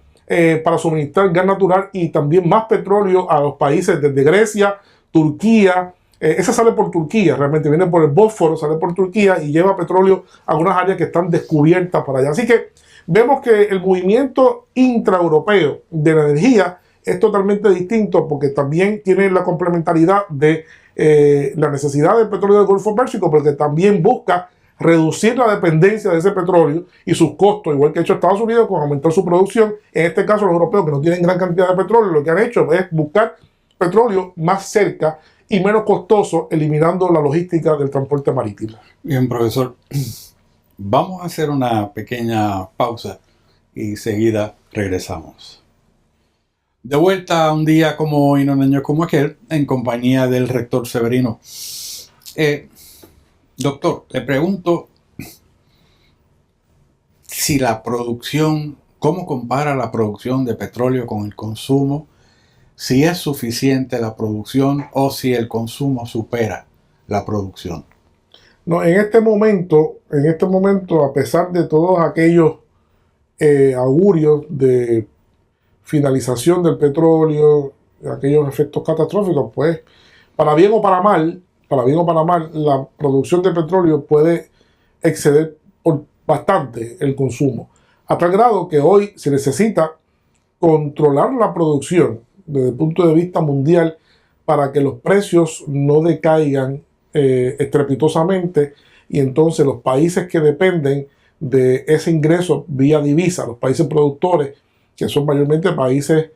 para suministrar gas natural y también más petróleo a los países desde Grecia, Turquía, esa sale por Turquía, realmente viene por el Bósforo, sale por Turquía y lleva petróleo a algunas áreas que están descubiertas para allá. Así que vemos que el movimiento intraeuropeo de la energía es totalmente distinto porque también tiene la complementariedad de la necesidad del petróleo del Golfo Pérsico, porque también busca reducir la dependencia de ese petróleo y sus costos, igual que ha hecho Estados Unidos con aumentar su producción. En este caso, los europeos que no tienen gran cantidad de petróleo, lo que han hecho es buscar petróleo más cerca y menos costoso, eliminando la logística del transporte marítimo. Bien, profesor, vamos a hacer una pequeña pausa y seguida regresamos. De vuelta un día como hoy, un año como aquel, en compañía del rector Severino. Doctor, le pregunto si la producción, ¿cómo compara la producción de petróleo con el consumo? Si es suficiente la producción o si el consumo supera la producción. No, en este momento, a pesar de todos aquellos augurios de finalización del petróleo, aquellos efectos catastróficos, pues, para bien o para mal, la producción de petróleo puede exceder por bastante el consumo, a tal grado que hoy se necesita controlar la producción desde el punto de vista mundial para que los precios no decaigan estrepitosamente, y entonces los países que dependen de ese ingreso vía divisa, los países productores, que son mayormente países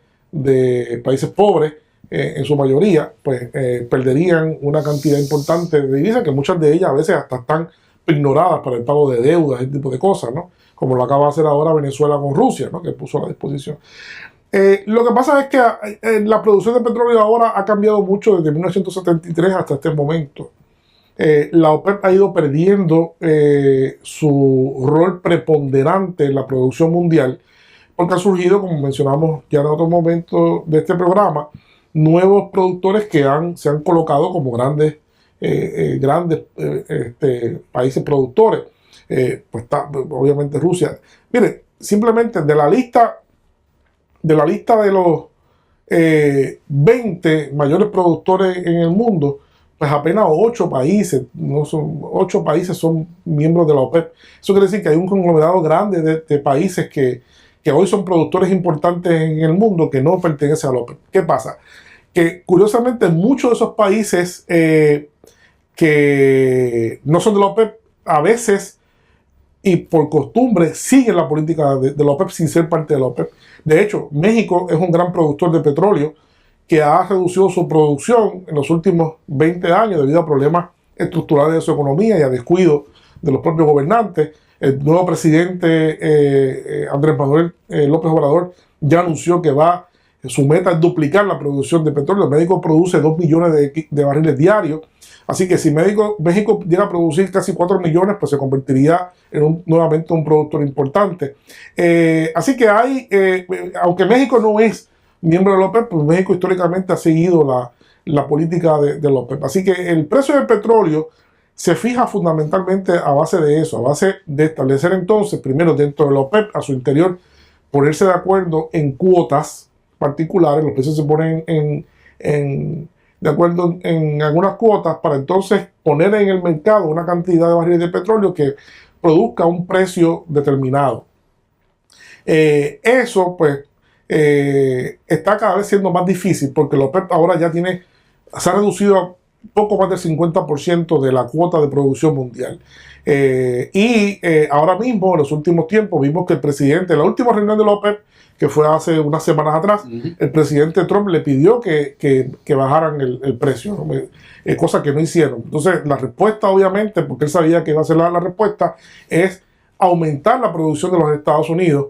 pobres, en su mayoría, pues perderían una cantidad importante de divisas, que muchas de ellas a veces hasta están ignoradas para el pago de deudas, ese tipo de cosas, ¿no? Como lo acaba de hacer ahora Venezuela con Rusia, ¿no? Que puso a la disposición. Lo que pasa es que la producción de petróleo ahora ha cambiado mucho desde 1973 hasta este momento. La OPEP ha ido perdiendo su rol preponderante en la producción mundial, porque han surgido, como mencionamos ya en otro momento de este programa, nuevos productores que se han colocado como grandes países productores. Pues está obviamente Rusia. Mire, simplemente de la lista de los 20 mayores productores en el mundo, pues apenas 8 países son miembros de la OPEP. Eso quiere decir que hay un conglomerado grande de países que hoy son productores importantes en el mundo que no pertenecen a la OPEP. ¿Qué pasa? Que curiosamente muchos de esos países que no son de la OPEP, a veces y por costumbre siguen la política de la OPEP sin ser parte de la OPEP. De hecho, México es un gran productor de petróleo que ha reducido su producción en los últimos 20 años debido a problemas estructurales de su economía y a descuido de los propios gobernantes. El nuevo presidente Andrés Manuel López Obrador ya anunció que su meta es duplicar la producción de petróleo. México produce 2 millones de barriles diarios. Así que si México llega a producir casi 4 millones, pues se convertiría nuevamente en un productor importante. Así que aunque México no es miembro de la OPEP, pues México históricamente ha seguido la política de la OPEP. Así que el precio del petróleo se fija fundamentalmente a base de eso, a base de establecer entonces, primero dentro de la OPEP, a su interior, ponerse de acuerdo en cuotas particulares. Los precios se ponen de acuerdo en algunas cuotas para entonces poner en el mercado una cantidad de barriles de petróleo que produzca un precio determinado. Eso pues está cada vez siendo más difícil porque la OPEP ahora ya se ha reducido a poco más del 50% de la cuota de producción mundial. Ahora mismo, en los últimos tiempos, vimos que el presidente, en la última reunión de la OPEP, que fue hace unas semanas atrás, el presidente Trump le pidió que bajaran el precio, ¿no? Cosa que no hicieron. Entonces, la respuesta, obviamente, porque él sabía que iba a ser la respuesta, es aumentar la producción de los Estados Unidos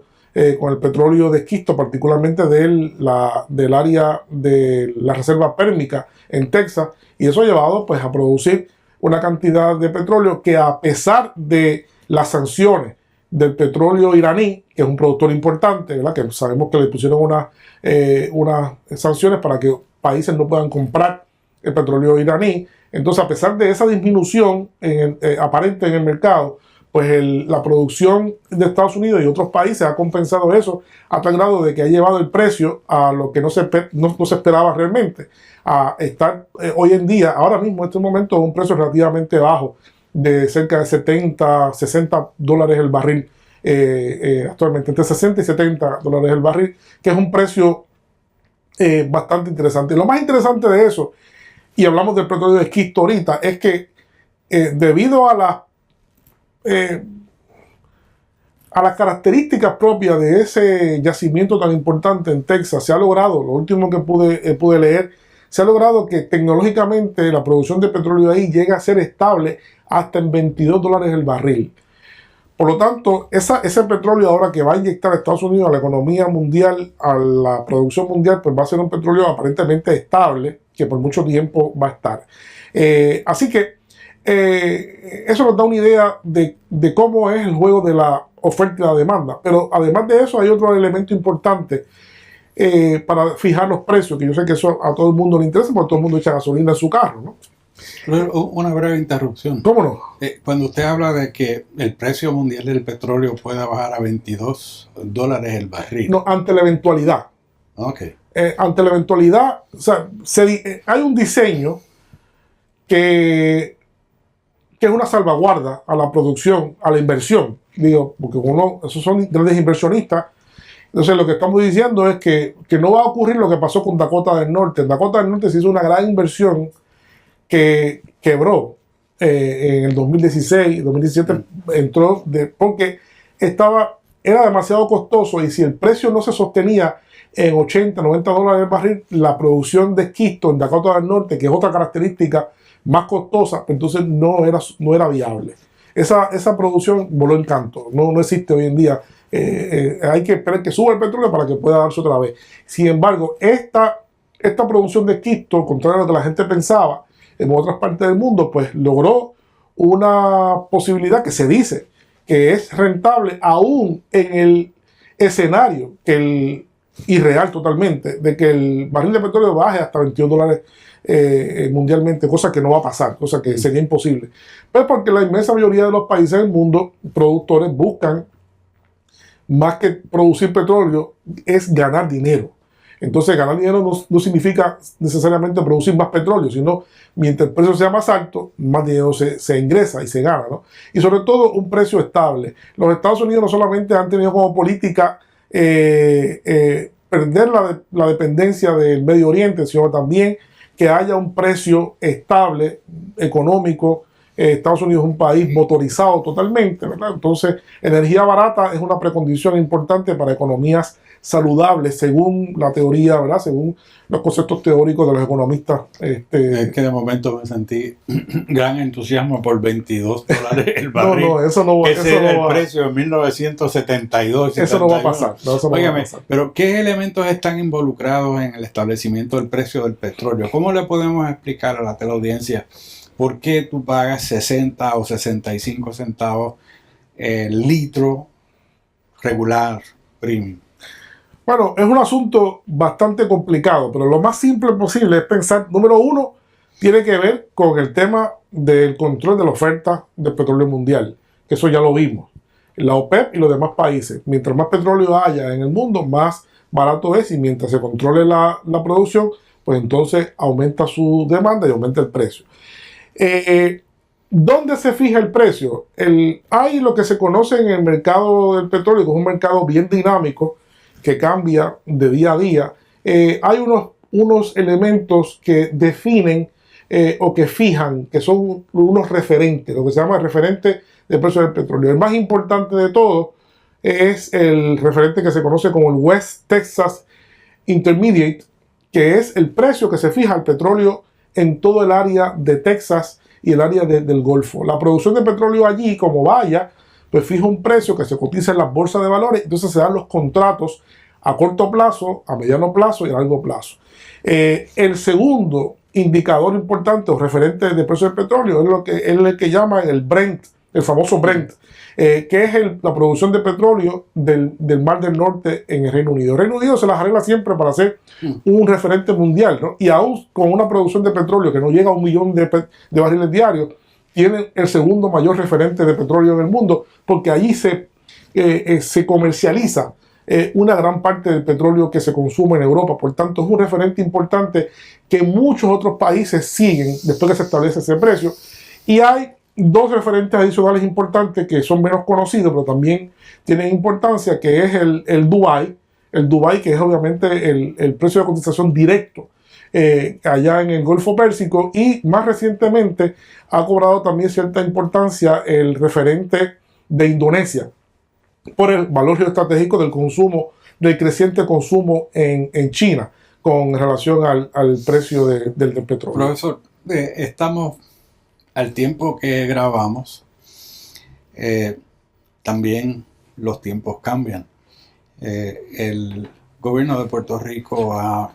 con el petróleo de esquisto, particularmente del área de la reserva pérmica en Texas, y eso ha llevado pues, a producir una cantidad de petróleo que, a pesar de las sanciones del petróleo iraní, que es un productor importante, ¿verdad? Que sabemos que le pusieron unas sanciones para que países no puedan comprar el petróleo iraní. Entonces, a pesar de esa disminución aparente en el mercado, pues la producción de Estados Unidos y otros países ha compensado eso a tal grado de que ha llevado el precio a lo que no se esperaba realmente, a estar hoy en día, ahora mismo en este momento, a un precio relativamente bajo de cerca de 70, 60 dólares el barril, actualmente entre 60 y 70 dólares el barril, que es un precio bastante interesante. Y lo más interesante de eso, y hablamos del petróleo de esquisto ahorita, es que debido a las características propias de ese yacimiento tan importante en Texas, se ha logrado, lo último que pude leer, se ha logrado que tecnológicamente la producción de petróleo ahí llega a ser estable hasta en 22 dólares el barril. Por lo tanto, ese petróleo ahora que va a inyectar a Estados Unidos a la economía mundial, a la producción mundial, pues va a ser un petróleo aparentemente estable, que por mucho tiempo va a estar. Así que eso nos da una idea de cómo es el juego de la oferta y la demanda. Pero además de eso hay otro elemento importante para fijar los precios, que yo sé que eso a todo el mundo le interesa, porque todo el mundo echa gasolina en su carro, ¿no? Una breve interrupción. ¿Cómo no? Cuando usted habla de que el precio mundial del petróleo pueda bajar a 22 dólares el barril. No, ante la eventualidad. Okay. Ante la eventualidad, o sea, hay un diseño que es una salvaguarda a la producción, a la inversión. Digo, porque esos son grandes inversionistas. Entonces lo que estamos diciendo es que no va a ocurrir lo que pasó con Dakota del Norte. En Dakota del Norte se hizo una gran inversión que quebró en el 2016, 2017 entró porque era demasiado costoso, y si el precio no se sostenía en 80, 90 dólares el barril, la producción de esquisto en Dakota del Norte, que es otra característica más costosa, entonces no era viable. Esa producción voló en canto, no existe hoy en día. Hay que esperar que suba el petróleo para que pueda darse otra vez. Sin embargo, esta producción de esquisto, contrario a lo que la gente pensaba, en otras partes del mundo, pues logró una posibilidad que se dice que es rentable aún en el escenario irreal totalmente, de que el barril de petróleo baje hasta 22 dólares mundialmente, cosa que no va a pasar, cosa que sería imposible. Pero porque la inmensa mayoría de los países del mundo, productores, buscan más que producir petróleo, es ganar dinero. Entonces ganar dinero no significa necesariamente producir más petróleo, sino mientras el precio sea más alto, más dinero se ingresa y se gana, ¿no? Y sobre todo un precio estable. Los Estados Unidos no solamente han tenido como política perder la dependencia del Medio Oriente, sino también que haya un precio estable, económico. Estados Unidos es un país motorizado totalmente, ¿verdad? Entonces, energía barata es una precondición importante para economías saludables, según la teoría, ¿verdad? Según los conceptos teóricos de los economistas. Es que de momento me sentí gran entusiasmo por 22 dólares el barril. No, eso no va a pasar. Ese era el precio en 1972. Eso no va a pasar. Óigame, pero ¿qué elementos están involucrados en el establecimiento del precio del petróleo? ¿Cómo le podemos explicar a la teleaudiencia por qué tú pagas 60 o 65 centavos el litro regular premium? Bueno, es un asunto bastante complicado, pero lo más simple posible es pensar, número uno, tiene que ver con el tema del control de la oferta del petróleo mundial, que eso ya lo vimos. La OPEP y los demás países, mientras más petróleo haya en el mundo, más barato es, y mientras se controle la producción, pues entonces aumenta su demanda y aumenta el precio. ¿Dónde se fija el precio? Hay lo que se conoce en el mercado del petróleo, que es un mercado bien dinámico, que cambia de día a día. Hay unos elementos que definen o que fijan, que son unos referentes, lo que se llama el referente del precio del petróleo. El más importante de todos es el referente que se conoce como el West Texas Intermediate, que es el precio que se fija al petróleo en todo el área de Texas y el área del Golfo. La producción de petróleo allí, como vaya, pues fija un precio que se cotiza en las bolsas de valores, entonces se dan los contratos a corto plazo, a mediano plazo y a largo plazo. El segundo indicador importante o referente del precio del petróleo es el que llaman el Brent, el famoso Brent, que es la producción de petróleo del Mar del Norte en el Reino Unido. El Reino Unido se las arregla siempre para ser un referente mundial, ¿no? Y aún con una producción de petróleo que no llega a 1 millón de barriles diarios, tienen el segundo mayor referente de petróleo en el mundo, porque allí se comercializa una gran parte del petróleo que se consume en Europa. Por tanto, es un referente importante que muchos otros países siguen después que se establece ese precio. Y hay dos referentes adicionales importantes que son menos conocidos, pero también tienen importancia, que es el Dubái, que es obviamente el precio de cotización directo allá en el Golfo Pérsico, y más recientemente ha cobrado también cierta importancia el referente de Indonesia por el valor geoestratégico del consumo, del creciente consumo en China con relación al precio del petróleo. Profesor, estamos al tiempo que grabamos, también los tiempos cambian. El gobierno de Puerto Rico ha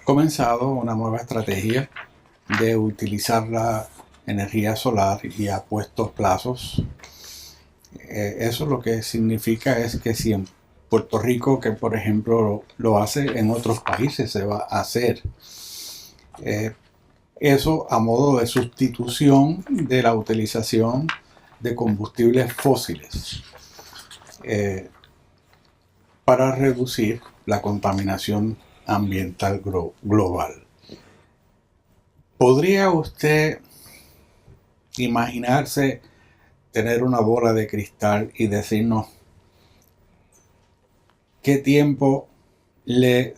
comenzado una nueva estrategia de utilizar la energía solar y a puestos plazos. Eso lo que significa es que si en Puerto Rico, que por ejemplo lo hace, en otros países se va a hacer. Eso a modo de sustitución de la utilización de combustibles fósiles para reducir la contaminación ambiental global. ¿Podría usted imaginarse tener una bola de cristal y decirnos qué tiempo le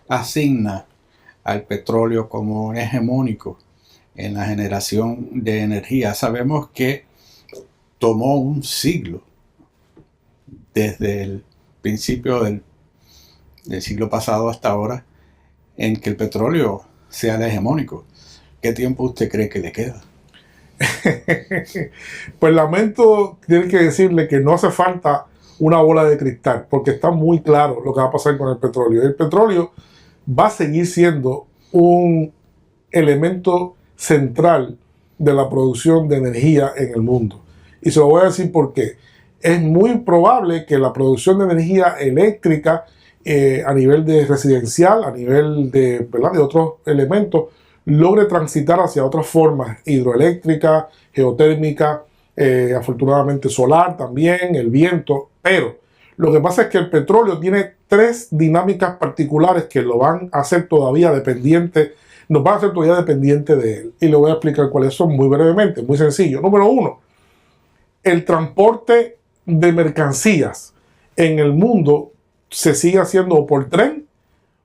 asigna al petróleo como hegemónico en la generación de energía? Sabemos que tomó un siglo desde el principio del siglo pasado hasta ahora en que el petróleo sea el hegemónico. ¿Qué tiempo usted cree que le queda? Pues lamento tener que decirle que no hace falta una bola de cristal, porque está muy claro lo que va a pasar con el petróleo. El petróleo va a seguir siendo un elemento central de la producción de energía en el mundo. Y se lo voy a decir por qué. Es muy probable que la producción de energía eléctrica a nivel de residencial, a nivel de otros elementos, logre transitar hacia otras formas, hidroeléctrica, geotérmica, afortunadamente solar también, el viento. Pero lo que pasa es que el petróleo tiene tres dinámicas particulares que lo van a hacer todavía dependiente, nos van a hacer todavía dependiente de él. Y le voy a explicar cuáles son muy brevemente, muy sencillo. Número uno, el transporte de mercancías en el mundo se sigue haciendo o por tren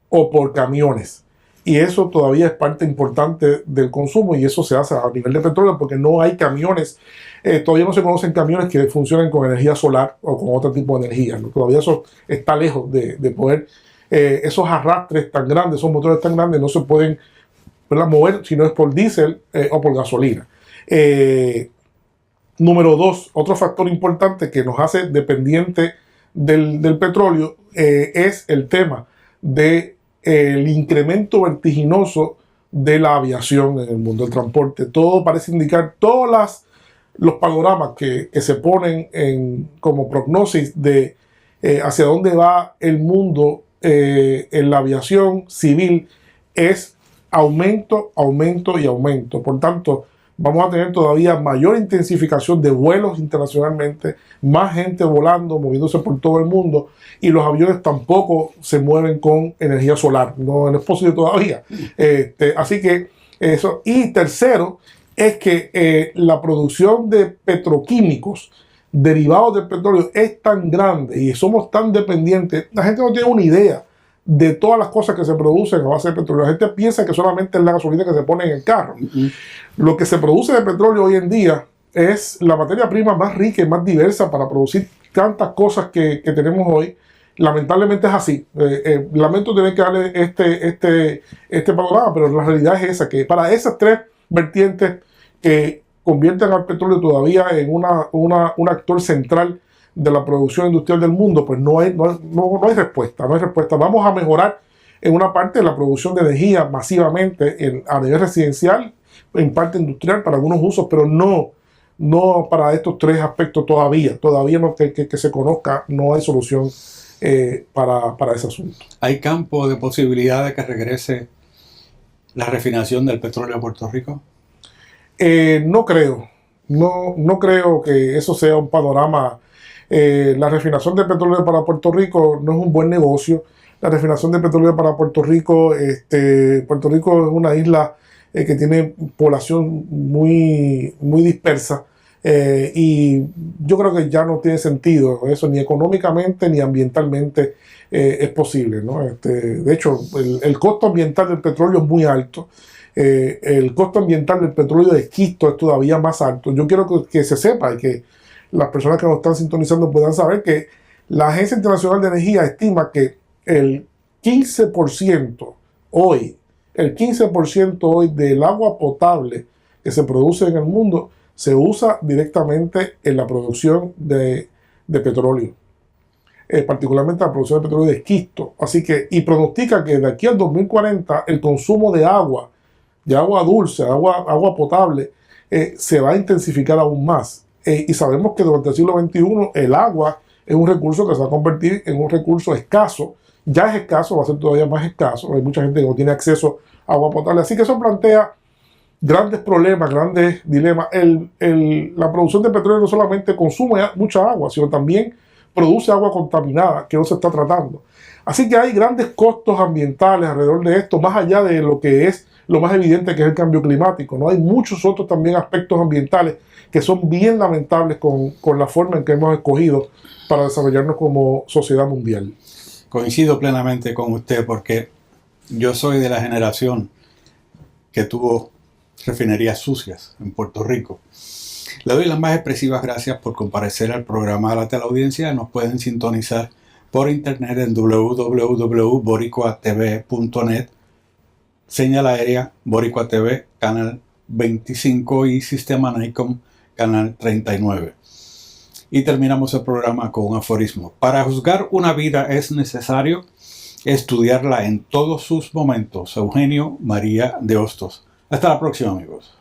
o por camiones. Y eso todavía es parte importante del consumo, y eso se hace a nivel de petróleo porque no hay camiones, todavía no se conocen camiones que funcionen con energía solar o con otro tipo de energía, ¿no? Todavía eso está lejos de poder, esos arrastres tan grandes, esos motores tan grandes no se pueden mover si no es por diésel o por gasolina. Número dos, otro factor importante que nos hace dependiente del petróleo es el tema del incremento vertiginoso de la aviación en el mundo del transporte. Todo parece indicar, todos los panoramas que se ponen como prognosis de hacia dónde va el mundo en la aviación civil es aumento, aumento y aumento. Por tanto, vamos a tener todavía mayor intensificación de vuelos internacionalmente, más gente volando, moviéndose por todo el mundo, y los aviones tampoco se mueven con energía solar, no es posible todavía. Así que eso. Y tercero, es que la producción de petroquímicos derivados del petróleo es tan grande y somos tan dependientes, la gente no tiene una idea de todas las cosas que se producen a base de petróleo. La gente piensa que solamente es la gasolina que se pone en el carro. Lo que se produce de petróleo hoy en día es la materia prima más rica y más diversa para producir tantas cosas que tenemos hoy. Lamentablemente es así. Lamento tener que darle este panorama, pero la realidad es esa, que para esas tres vertientes que convierten al petróleo todavía en un actor central de la producción industrial del mundo, pues no hay respuesta, no hay respuesta. Vamos a mejorar en una parte la producción de energía masivamente a nivel residencial, en parte industrial para algunos usos, pero no para estos tres aspectos todavía no que se conozca, no hay solución para ese asunto. ¿Hay campo de posibilidad de que regrese la refinación del petróleo a Puerto Rico? No creo. No creo que eso sea un panorama. La refinación de petróleo para Puerto Rico no es un buen negocio. La refinación de petróleo para Puerto Rico es una isla que tiene población muy dispersa. Y yo creo que ya no tiene sentido eso, ni económicamente ni ambientalmente es posible, ¿no? De hecho, el costo ambiental del petróleo es muy alto. El costo ambiental del petróleo de esquisto es todavía más alto. Yo quiero que se sepa y que las personas que nos están sintonizando puedan saber que la Agencia Internacional de Energía estima que el 15% hoy del agua potable que se produce en el mundo se usa directamente en la producción de petróleo, particularmente la producción de petróleo de esquisto. Así que, y pronostica que de aquí al 2040 el consumo de agua dulce, agua potable, se va a intensificar aún más. Y sabemos que durante el siglo XXI el agua es un recurso que se va a convertir en un recurso escaso. Ya es escaso, va a ser todavía más escaso. Hay mucha gente que no tiene acceso a agua potable. Así que eso plantea grandes problemas, grandes dilemas. La producción de petróleo no solamente consume mucha agua, sino también produce agua contaminada que no se está tratando. Así que hay grandes costos ambientales alrededor de esto, más allá de lo que es lo más evidente, que es el cambio climático, ¿no? Hay muchos otros también aspectos ambientales que son bien lamentables con la forma en que hemos escogido para desarrollarnos como sociedad mundial. Coincido plenamente con usted porque yo soy de la generación que tuvo refinerías sucias en Puerto Rico. Le doy las más expresivas gracias por comparecer al programa de la teleaudiencia. Nos pueden sintonizar por internet en www.boricuatv.net, señal aérea Boricua TV, canal 25 y sistema NICOM, canal 39. Y terminamos el programa con un aforismo. Para juzgar una vida es necesario estudiarla en todos sus momentos. Eugenio María de Hostos. Hasta la próxima, amigos.